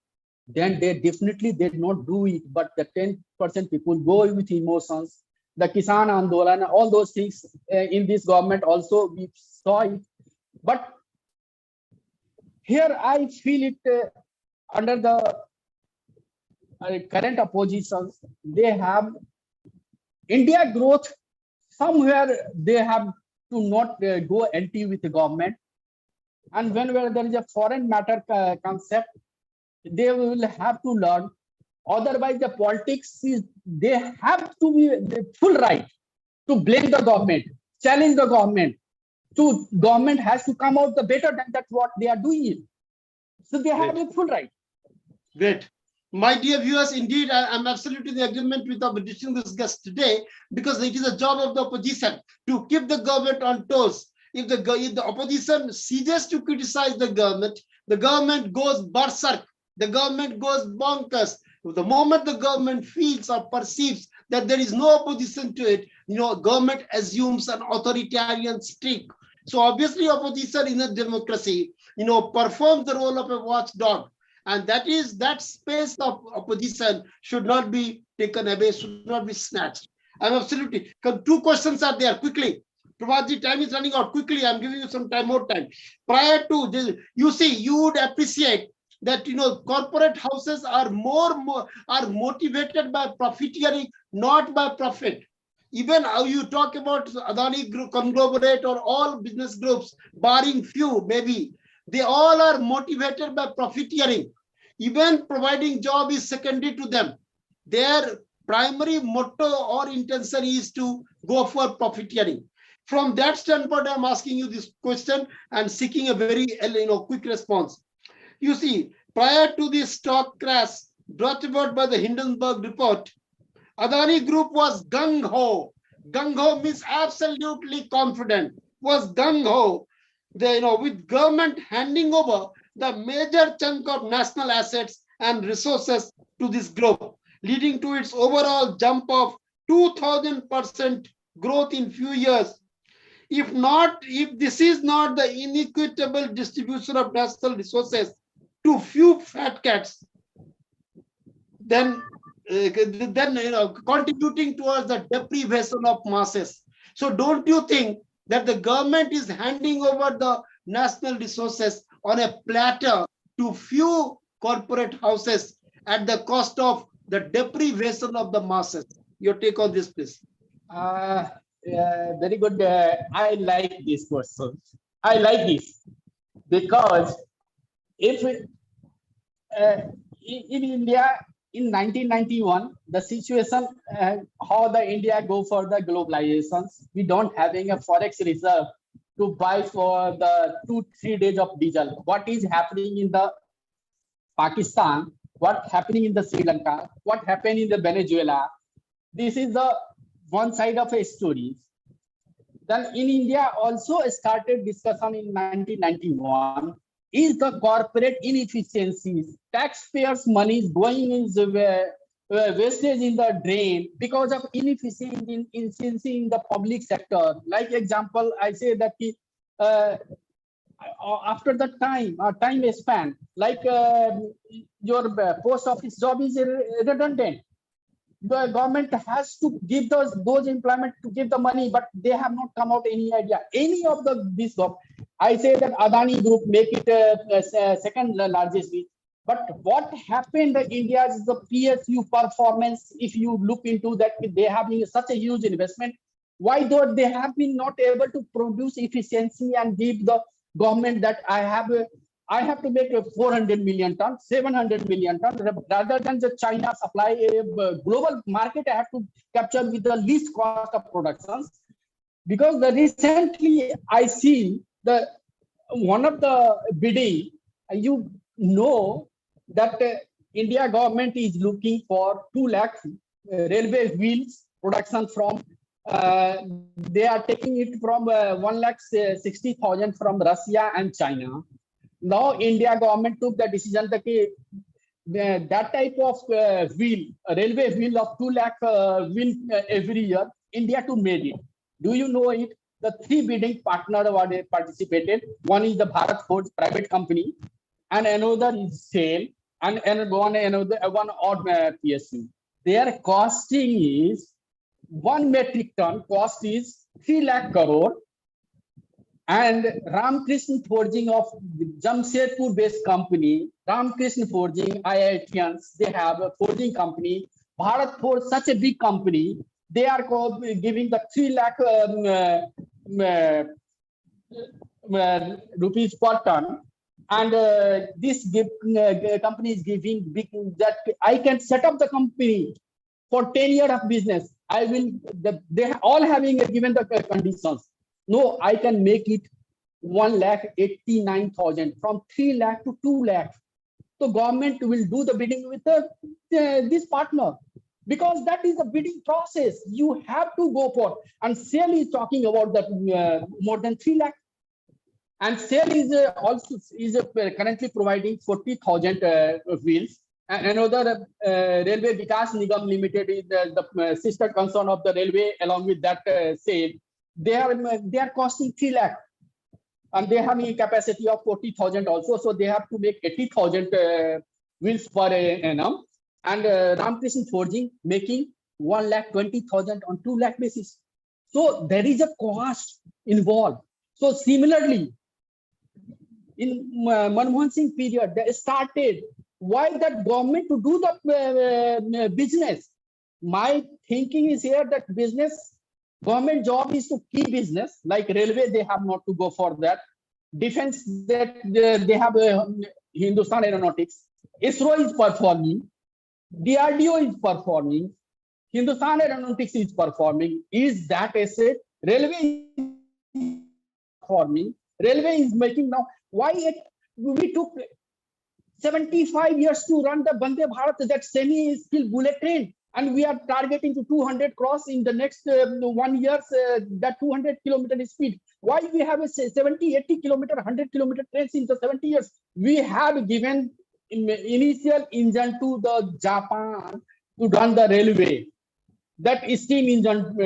then they definitely did not do it. But the 10% people go with emotions, the Kisan Andolan, all those things in this government also we saw it. But here I feel it under the current oppositions, they have India growth somewhere, they have to not go anti with the government. And whenever there is a foreign matter concept, they will have to learn. Otherwise, the politics is, they have to be the full right to blame the government, challenge the government. So government has to come out the better than that what they are doing. So they have a full right. Great. My dear viewers, indeed, am absolutely in agreement with our distinguished guest today, because it is a job of the opposition to keep the government on toes. If the opposition ceases to criticize the government goes berserk, the government goes bonkers. The moment the government feels or perceives that there is no opposition to it, government assumes an authoritarian streak. So obviously, opposition in a democracy, performs the role of a watchdog, and that space of opposition should not be taken away, should not be snatched. I'm absolutely. Two questions are there quickly. Prabhatji, time is running out quickly. I'm giving you some time, more time. Prior to this, you would appreciate that corporate houses are are motivated by profiteering, not by profit. Even how you talk about Adani group, conglomerate, or all business groups, barring few, maybe they all are motivated by profiteering. Even providing job is secondary to them. Their primary motto or intention is to go for profiteering. From that standpoint, I'm asking you this question and seeking a very quick response. You see, prior to the stock crash brought about by the Hindenburg report, Adani Group was gung-ho. Gung-ho means absolutely confident, was gung-ho. With government handing over the major chunk of national assets and resources to this group, leading to its overall jump of 2000% growth in few years. If this is not the inequitable distribution of national resources to few fat cats, then contributing towards the deprivation of masses. So don't you think that the government is handing over the national resources on a platter to few corporate houses at the cost of the deprivation of the masses? Your take on this, please. Very good. I like this question. I like this because if in India in 1991, the situation how the India go for the globalizations, we don't having a forex reserve to buy for the 2-3 days of diesel. What is happening in the Pakistan? What happening in the Sri Lanka? What happened in the Venezuela? This is the one side of a story. Then in India also started discussion in 1991. Is the corporate inefficiencies, taxpayers' money is going in the wastage in the drain because of inefficiency in the public sector. Like example, I say that after the time span, like your post office job is redundant. The government has to give those employment to give the money, but they have not come out any idea. Any of this job, I say that Adani Group make it second largest. But what happened in India is the PSU performance. If you look into that, they have such a huge investment. Why though they have been not able to produce efficiency and give the government that I have to make a 400 million ton, 700 million ton, rather than the China supply global market. I have to capture with the least cost of productions, because the recently I see the one of the bidding. You know that India government is looking for 2 lakh railway wheels production from. They are taking it from 1,60,000 from Russia and China. Now India government took the decision that that type of railway wheel of 2 lakh wheel every year, India to made it. Do you know it? The 3 bidding partner participated. One is the Bharat Forge private company, and another is SAIL, and one odd PSU. Their costing is 1 metric ton cost is 3 lakh crore. And Ramkrishna Forging of Jamshedpur based company, Ramkrishna Forging, IITians, they have a forging company. Bharat Forge, such a big company, they are giving the 3 lakh rupees per ton. And this company is giving big that I can set up the company for 10 years of business. I will, they all having given the conditions. No, I can make it 1,89,000 from 3 lakh to 2 lakh. So government will do the bidding with this partner, because that is the bidding process. You have to go for, and SAIL is talking about that more than 3 lakh. And SAIL is also is currently providing 40,000 wheels. And another Railway Vikas Nigam Limited is the sister concern of the railway. Along with that SAIL, they are costing 3 lakh, and they have a capacity of 40,000 also. So they have to make 80,000 wheels per annum. And Ramkrishna Forging making 1,20,000 on 2 lakh basis. So there is a cost involved. So similarly, in Manmohan Singh period, they started. Why that government to do the business? My thinking is here that business, government job is to keep business. Like railway, they have not to go for that. Defense, that they have Hindustan Aeronautics. ISRO is performing. DRDO is performing. Hindustan Aeronautics is performing. Is that asset? Railway is performing. Railway is making now. Why we took 75 years to run the Vande Bharat, that semi-skilled bullet train, and we are targeting to 200 cross in the next 1 year, that 200 kilometer speed. Why we have a 70, 80 kilometer, 100 kilometer trains in the 70 years? We have given initial engine to the Japan to run the railway, that is steam engine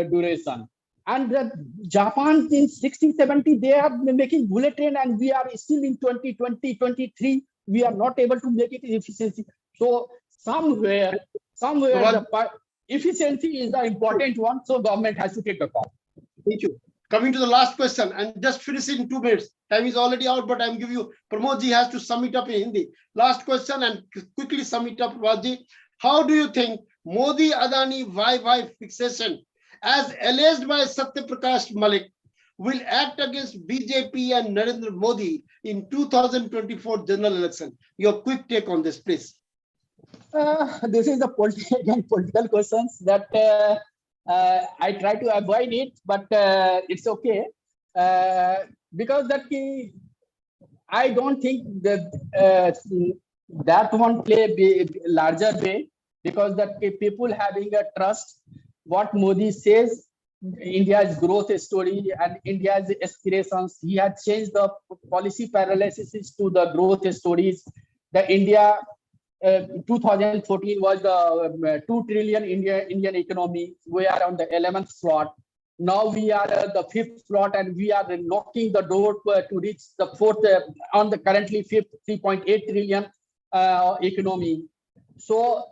duration. And the Japan in 60, 70, they are making bullet train, and we are still in 2020, 23. We are not able to make it efficiency. So somewhere the efficiency is the important one. So government has to take the call. Thank you. Coming to the last question, and just finish it in 2 minutes. Time is already out, but I'm giving you, Pramodji has to sum it up in Hindi. Last question, and quickly sum it up, Pramodji. How do you think Modi Adani YY fixation, as alleged by Satya Prakash Malik, will act against BJP and Narendra Modi in 2024 general election? Your quick take on this, please. This is the political questions that I try to avoid it, but it's okay, because that I don't think that that one play a larger way, because that people having a trust what Modi says, India's growth story and India's aspirations. He had changed the policy paralysis to the growth stories. The India 2014 was the 2 trillion Indian economy. We are on the 11th slot. Now we are the 5th slot, and we are knocking the door to reach the 4th on the currently 5th 3.8 trillion economy. So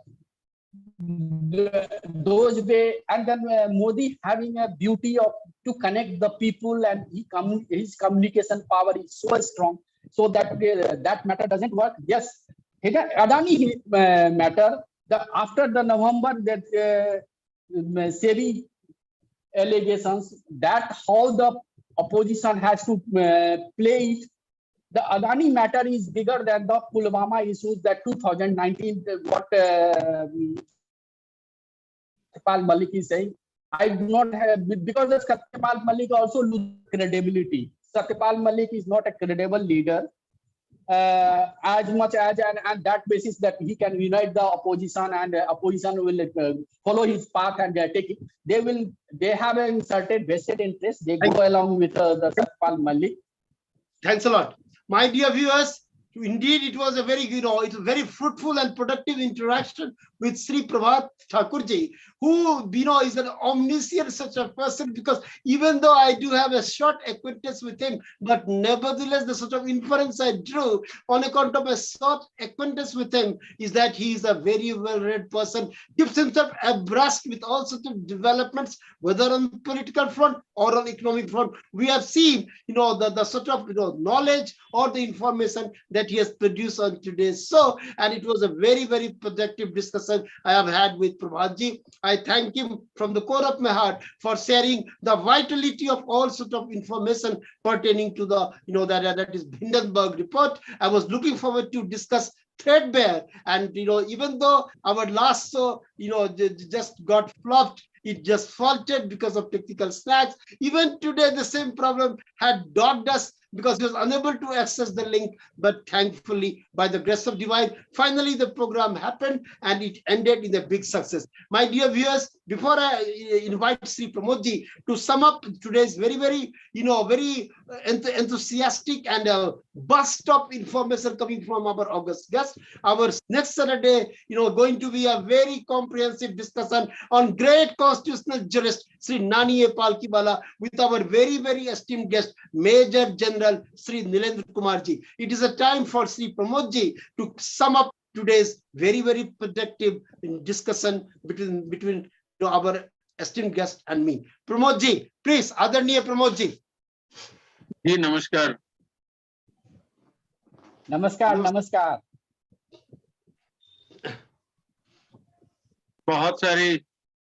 those way, and then Modi having a beauty of to connect the people, and his communication power is so strong, so that that matter doesn't work. Yes, Adani matter, after the November that SEBI allegations, that how the opposition has to play it. The Adani matter is bigger than the Pulwama issues that 2019 what Satyapal Malik is saying. I do not have, because of Satyapal Malik also lose credibility. Satyapal Malik is not a credible leader, as much as and that basis that he can unite the opposition, and opposition will follow his path and take it. They have a certain vested interest. They go along with the Satyapal Malik. Thanks a lot, my dear viewers. Indeed, it was a very, it's a very fruitful and productive interaction with Sri Prabhat Thakurji, who, is an omniscient such a person, because even though I do have a short acquaintance with him, but nevertheless, the sort of inference I drew on account of a short acquaintance with him is that he is a very well-read person, keeps himself abreast with all sorts of developments, whether on the political front or on the economic front. We have seen, the sort of, knowledge or the information that he has produced on today's show, and it was a very, very productive discussion I have had with Prabhatji. I thank him from the core of my heart for sharing the vitality of all sort of information pertaining to the, that is Hindenburg report. I was looking forward to discuss threadbare, and even though our last show, just got flopped, it just faltered because of technical snacks. Even today, the same problem had dogged us because he was unable to access the link. But thankfully, by the grace of divine, finally the program happened and it ended in a big success. My dear viewers, before I invite Sri Pramodji to sum up today's very enthusiastic and burst of information coming from our August guest, our next Saturday, going to be a very comprehensive discussion on great constitutional jurist Sri Nani Palkibala with our very esteemed guest Major General Sri Nilendra Kumarji. It is a time for Sri Pramodji to sum up today's very productive discussion between our esteemed guest and me. Pramodji, please, Adarniya Pramodji. जी नमस्कार। नमस्कार। बहुत सारी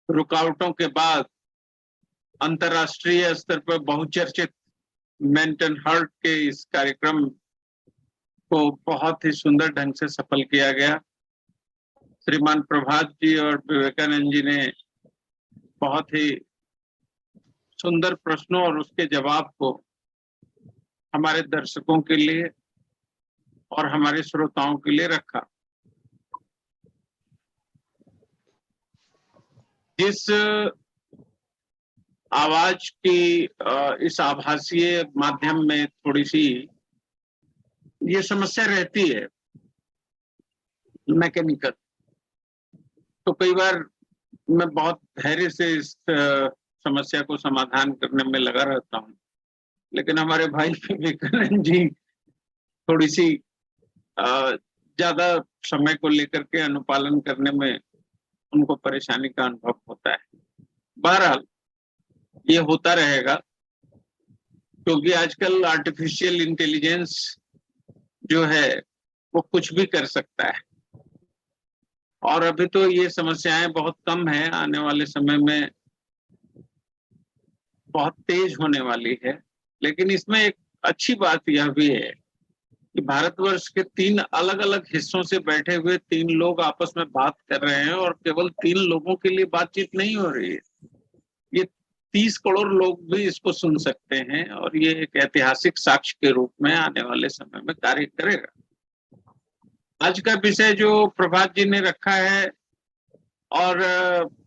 रुकावटों के बाद अंतर्राष्ट्रीय स्तर पर बहुचर्चित मेंटल हेल्थ के इस कार्यक्रम को बहुत ही सुंदर ढंग से सफल किया गया। श्रीमान प्रभात जी और विवेकानंद जी ने बहुत ही सुंदर प्रश्नों और उसके जवाब को हमारे दर्शकों के लिए और हमारे श्रोताओं के लिए रखा। जिस आवाज की इस आभासीय माध्यम में थोड़ी सी ये समस्या रहती है मैकेनिकल, तो कई बार मैं बहुत धैर्य से इस समस्या को समाधान करने में लगा रहता हूँ, लेकिन हमारे भाई विवेकानंद जी थोड़ी सी ज्यादा समय को लेकर के अनुपालन करने में उनको परेशानी का अनुभव होता है। बहरहाल ये होता रहेगा, क्योंकि आजकल आर्टिफिशियल इंटेलिजेंस जो है वो कुछ भी कर सकता है, और अभी तो ये समस्याएं बहुत कम है, आने वाले समय में बहुत तेज होने वाली है। लेकिन इसमें एक अच्छी बात यह भी है कि भारतवर्ष के 3 अलग-अलग हिस्सों से बैठे हुए 3 लोग आपस में बात कर रहे हैं, और केवल 3 लोगों के लिए बातचीत नहीं हो रही है, ये 30 करोड़ लोग भी इसको सुन सकते हैं, और ये एक ऐतिहासिक साक्ष्य के रूप में आने वाले समय में कार्य करेगा। आज का विषय जो प्रभात जी ने रखा है, और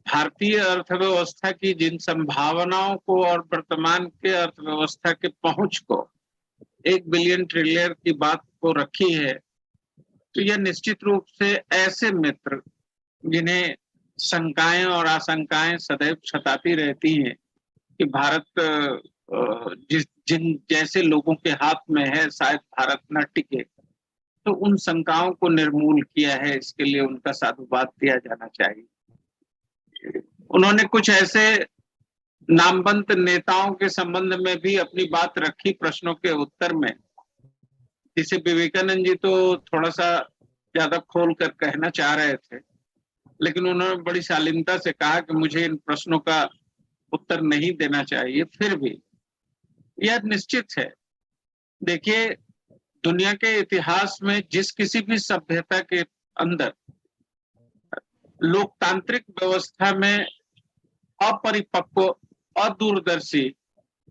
भारतीय अर्थव्यवस्था की जिन संभावनाओं को और वर्तमान के अर्थव्यवस्था के पहुंच को 1 बिलियन ट्रिलियन की बात को रखी है, तो यह निश्चित रूप से ऐसे मित्र जिन्हें शंकाएं और आशंकाएं सदैव सताती रहती हैं कि भारत जिन जैसे लोगों के हाथ में है शायद भारत न टिके, तो उन शंकाओं को निर्मूल किया है। इसके लिए उनका साधुवाद दिया जाना चाहिए। उन्होंने कुछ ऐसे नामवंत नेताओं के संबंध में भी अपनी बात रखी प्रश्नों के उत्तर में, जिसे विवेकानंद जी तो थोड़ा सा ज्यादा खोल कर कहना चाह रहे थे, लेकिन उन्होंने बड़ी शालीनता से कहा कि मुझे इन प्रश्नों का उत्तर नहीं देना चाहिए। फिर भी यह निश्चित है, देखिए दुनिया के इतिहास में जिस किसी भी सभ्यता के अंदर लोकतांत्रिक व्यवस्था में अपरिपक्व, अदूरदर्शी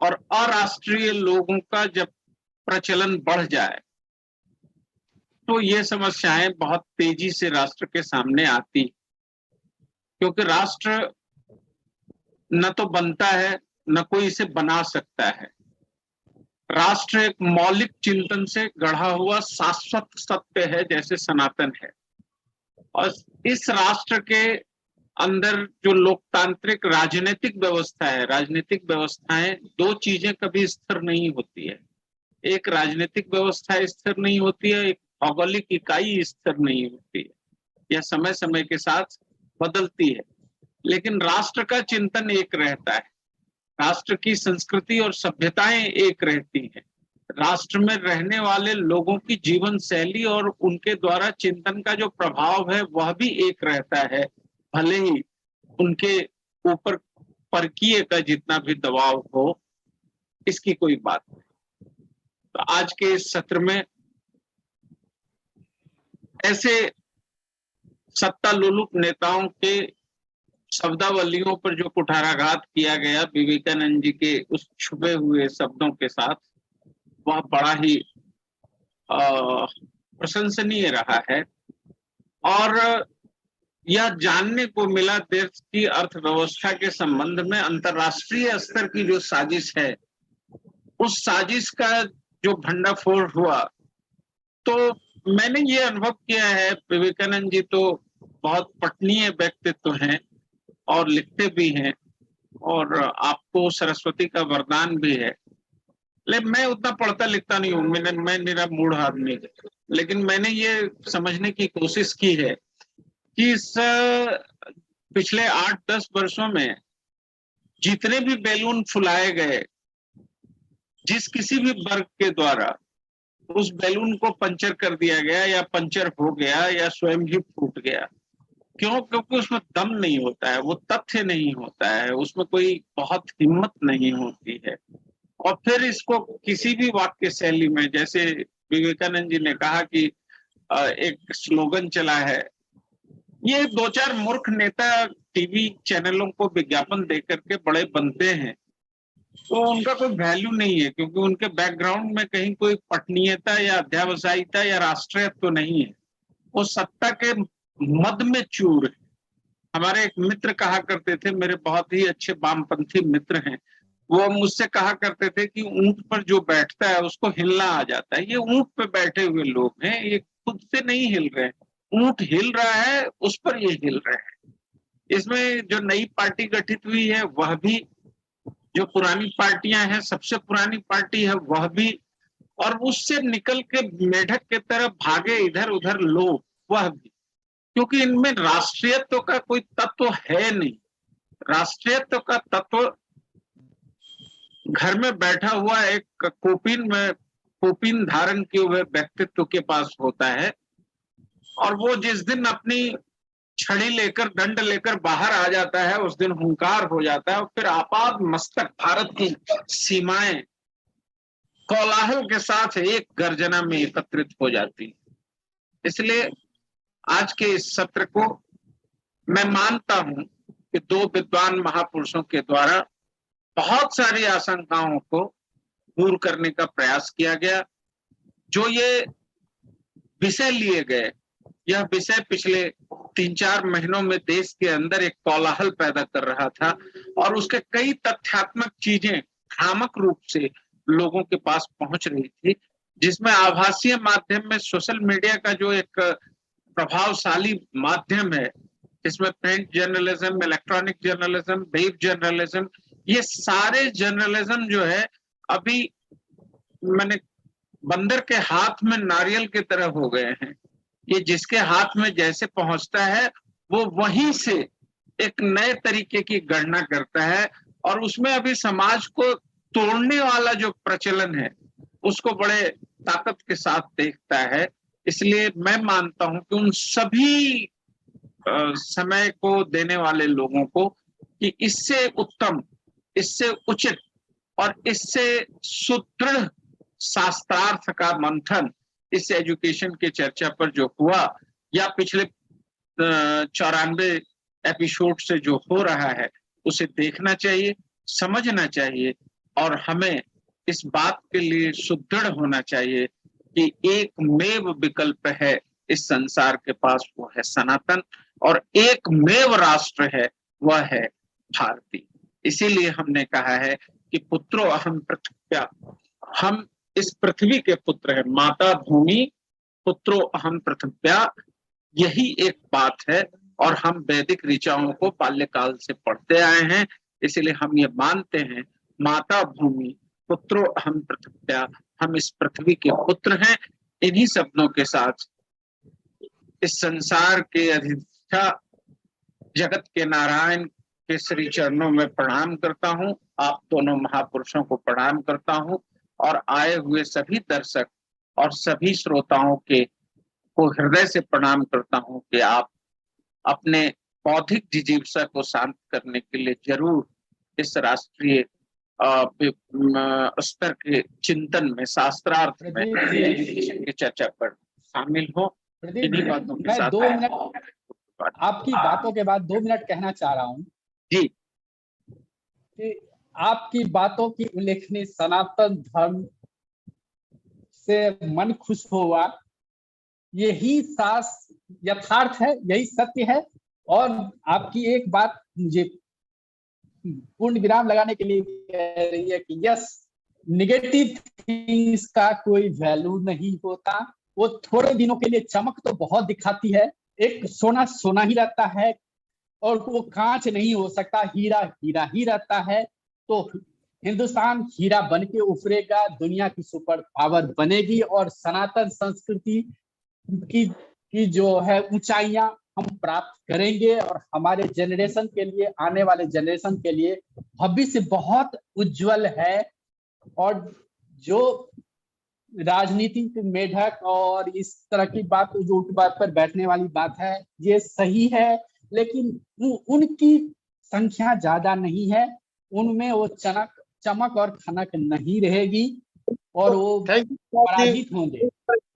और अराष्ट्रीय लोगों का जब प्रचलन बढ़ जाए, तो ये समस्याएं बहुत तेजी से राष्ट्र के सामने आती, क्योंकि राष्ट्र न तो बनता है न कोई इसे बना सकता है। राष्ट्र एक मौलिक चिंतन से गढ़ा हुआ शाश्वत सत्य है, जैसे सनातन है, और इस राष्ट्र के अंदर जो लोकतांत्रिक राजनीतिक व्यवस्था है, राजनीतिक व्यवस्थाएं 2 चीजें कभी स्थिर नहीं होती है। एक राजनीतिक व्यवस्था स्थिर नहीं होती है, एक भौगोलिक इकाई स्थिर नहीं होती है, यह समय समय के साथ बदलती है, लेकिन राष्ट्र का चिंतन एक रहता है, राष्ट्र की संस्कृति और सभ्यताएं एक रहती हैं, राष्ट्र में रहने वाले लोगों की जीवन शैली और उनके द्वारा चिंतन का जो प्रभाव है वह भी एक रहता है, भले ही उनके ऊपर परकीय का जितना भी दबाव हो, इसकी कोई बात नहीं। तो आज के इस सत्र में ऐसे सत्ता लोलुप नेताओं के शब्दावलियों पर जो कुठाराघात किया गया विवेकानंद जी के उस छुपे हुए शब्दों के साथ, वह बड़ा ही प्रशंसनीय रहा है। और यह जानने को मिला देश की अर्थव्यवस्था के संबंध में अंतर्राष्ट्रीय स्तर की जो साजिश है, उस साजिश का जो भंडाफोड़ हुआ, तो मैंने ये अनुभव किया है, विवेकानंद जी तो बहुत पठनीय व्यक्तित्व हैं और लिखते भी हैं, और आपको सरस्वती का वरदान भी है। लेकिन मैं उतना पढ़ता लिखता नहीं हूँ, मैं मेरा मूड आदमी है, लेकिन मैंने ये समझने की कोशिश की है कि इस पिछले 8-10 वर्षों में जितने भी बैलून फुलाए गए, जिस किसी भी वर्ग के द्वारा उस बैलून को पंचर कर दिया गया या पंचर हो गया या स्वयं ही फूट गया। क्यों? क्योंकि उसमें दम नहीं होता है, वो तथ्य नहीं होता है, उसमें कोई बहुत हिम्मत नहीं होती है। और फिर इसको किसी भी वाक्य शैली में, जैसे विवेकानंद जी ने कहा कि एक स्लोगन चला है, ये 2-4 मूर्ख नेता टीवी चैनलों को विज्ञापन दे करके बड़े बनते हैं, तो उनका कोई वैल्यू नहीं है, क्योंकि उनके बैकग्राउंड में कहीं कोई पठनीयता या अध्यावसायिता या राष्ट्रीयत्व तो नहीं है, वो सत्ता के मद में चूर है। हमारे एक मित्र कहा करते थे, मेरे बहुत ही अच्छे वामपंथी मित्र हैं, वो मुझसे कहा करते थे कि ऊंट पर जो बैठता है उसको हिलना आ जाता है। ये ऊंट पे बैठे हुए लोग हैं, ये खुद से नहीं हिल रहे, ऊंट हिल रहा है, उस पर ये हिल रहे हैं। इसमें जो नई पार्टी गठित हुई है वह भी, जो पुरानी पार्टियां हैं, सबसे पुरानी पार्टी है वह भी, और उससे निकल के मेढक की तरह भागे इधर उधर लोग, वह भी, क्योंकि इनमें राष्ट्रीयत्व का कोई तत्व है नहीं। राष्ट्रीयत्व का तत्व घर में बैठा हुआ एक कोपीन धारण किए हुए व्यक्तित्व के पास होता है, और वो जिस दिन अपनी छड़ी लेकर, दंड लेकर बाहर आ जाता है, उस दिन हुंकार हो जाता है, और फिर आपात मस्तक भारत की सीमाएं कोलाहल के साथ एक गर्जना में एकत्रित हो जाती है। इसलिए आज के इस सत्र को मैं मानता हूं कि 2 विद्वान महापुरुषों के द्वारा बहुत सारी आशंकाओं को दूर करने का प्रयास किया गया। जो ये विषय लिए गए, यह विषय पिछले 3-4 महीनों में देश के अंदर एक कोलाहल पैदा कर रहा था, और उसके कई तथ्यात्मक चीजें भ्रामक रूप से लोगों के पास पहुंच रही थी, जिसमें आभासीय माध्यम में सोशल मीडिया का जो एक प्रभावशाली माध्यम है, इसमें print journalism, electronic journalism, web journalism, ये सारे जर्नलिज्म जो है अभी मैंने बंदर के हाथ में नारियल की तरह हो गए हैं। ये जिसके हाथ में जैसे पहुंचता है वो वहीं से एक नए तरीके की गणना करता है, और उसमें अभी समाज को तोड़ने वाला जो प्रचलन है उसको बड़े ताकत के साथ देखता है। इसलिए मैं मानता हूं कि उन सभी समय को देने वाले लोगों को कि इससे उत्तम, इससे उचित और इससे सुदृढ़ शास्त्रार्थ का मंथन इस एजुकेशन के चर्चा पर जो हुआ, या पिछले 94 एपिसोड से जो हो रहा है, उसे देखना चाहिए, समझना चाहिए, और हमें इस बात के लिए सुदृढ़ होना चाहिए कि एकमेव विकल्प है इस संसार के पास, वो है सनातन, और एकमेव राष्ट्र है, वह है भारतीय। इसीलिए हमने कहा है कि पुत्रो अहम पृथ्व्या, हम इस पृथ्वी के पुत्र हैं, माता भूमि पुत्रो अहम पृथ्व्या, यही एक बात है। और हम वैदिक ऋचाओं को बाल्यकाल से पढ़ते आए हैं, इसलिए हम ये मानते हैं, माता भूमि पुत्रो अहम पृथ्व्या, हम इस पृथ्वी के पुत्र हैं। इन्हीं शब्दों के साथ इस संसार के अधिष्ठा जगत के नारायण के श्री चरणों में प्रणाम करता हूं, आप दोनों महापुरुषों को प्रणाम करता हूं, और आए हुए सभी दर्शक और सभी श्रोताओं के को हृदय से प्रणाम करता हूं कि आप अपने बौद्धिक जिजीविषा को शांत करने के लिए जरूर इस राष्ट्रीय स्तर के चिंतन में, शास्त्रार्थ में, एजुकेशन की चर्चा पर शामिल हो। इन्हीं बातों के मैं साथ 2 मिनट आपकी बातों के बाद 2 मिनट कहना चाह रहा हूं जी, कि आपकी बातों की उल्लेखनीय सनातन धर्म से मन खुश हुआ। यही यथार्थ है, यही सत्य है। और आपकी एक बात मुझे पूर्ण विराम लगाने के लिए कह रही है कि यस, निगेटिव थिंग्स का कोई वैल्यू नहीं होता। वो थोड़े दिनों के लिए चमक तो बहुत दिखाती है। एक सोना सोना ही रहता है और वो कांच नहीं हो सकता, हीरा हीरा ही रहता है। तो हिंदुस्तान हीरा बन के उभरेगा, दुनिया की सुपर पावर बनेगी और सनातन संस्कृति की जो है ऊंचाइयां हम प्राप्त करेंगे और हमारे जनरेशन के लिए, आने वाले जनरेशन के लिए भविष्य बहुत उज्जवल है। और जो राजनीतिक मेढक और इस तरह की बात, जो उठ बात पर बैठने वाली बात है, ये सही है, लेकिन उनकी संख्या ज्यादा नहीं है। उनमें वो चमक और खनक नहीं रहेगी और वो पराजित होंगे।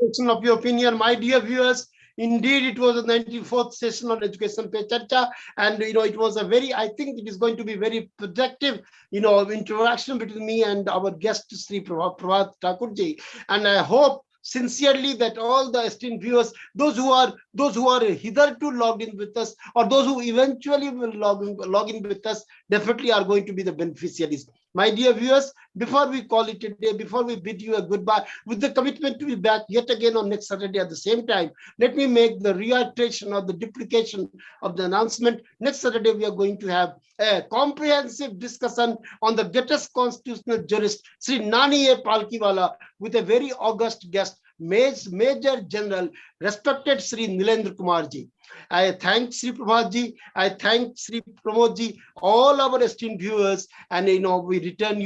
Of your opinion, my dear viewers. Indeed, it was the 94th session on Education Pe Charcha, and it was a very, I think it is going to be very productive, interaction between me and our guest Sri PRABHAT Thakur ji. And I hope sincerely that all the esteemed viewers, those who are hitherto logged in with us, or those who eventually will log in with us, definitely are going to be the beneficiaries. My dear viewers, before we call it a day, before we bid you a goodbye, with the commitment to be back yet again on next Saturday at the same time, let me make the reiteration or the duplication of the announcement. Next Saturday, we are going to have a comprehensive discussion on the greatest constitutional jurist, Sri Nani A. Palkiwala, with a very august guest, Major General, respected Sri Nilendra Kumar ji. I thank Sri Prabhat ji, I thank Sri Pramod ji, all our esteemed viewers, and we return you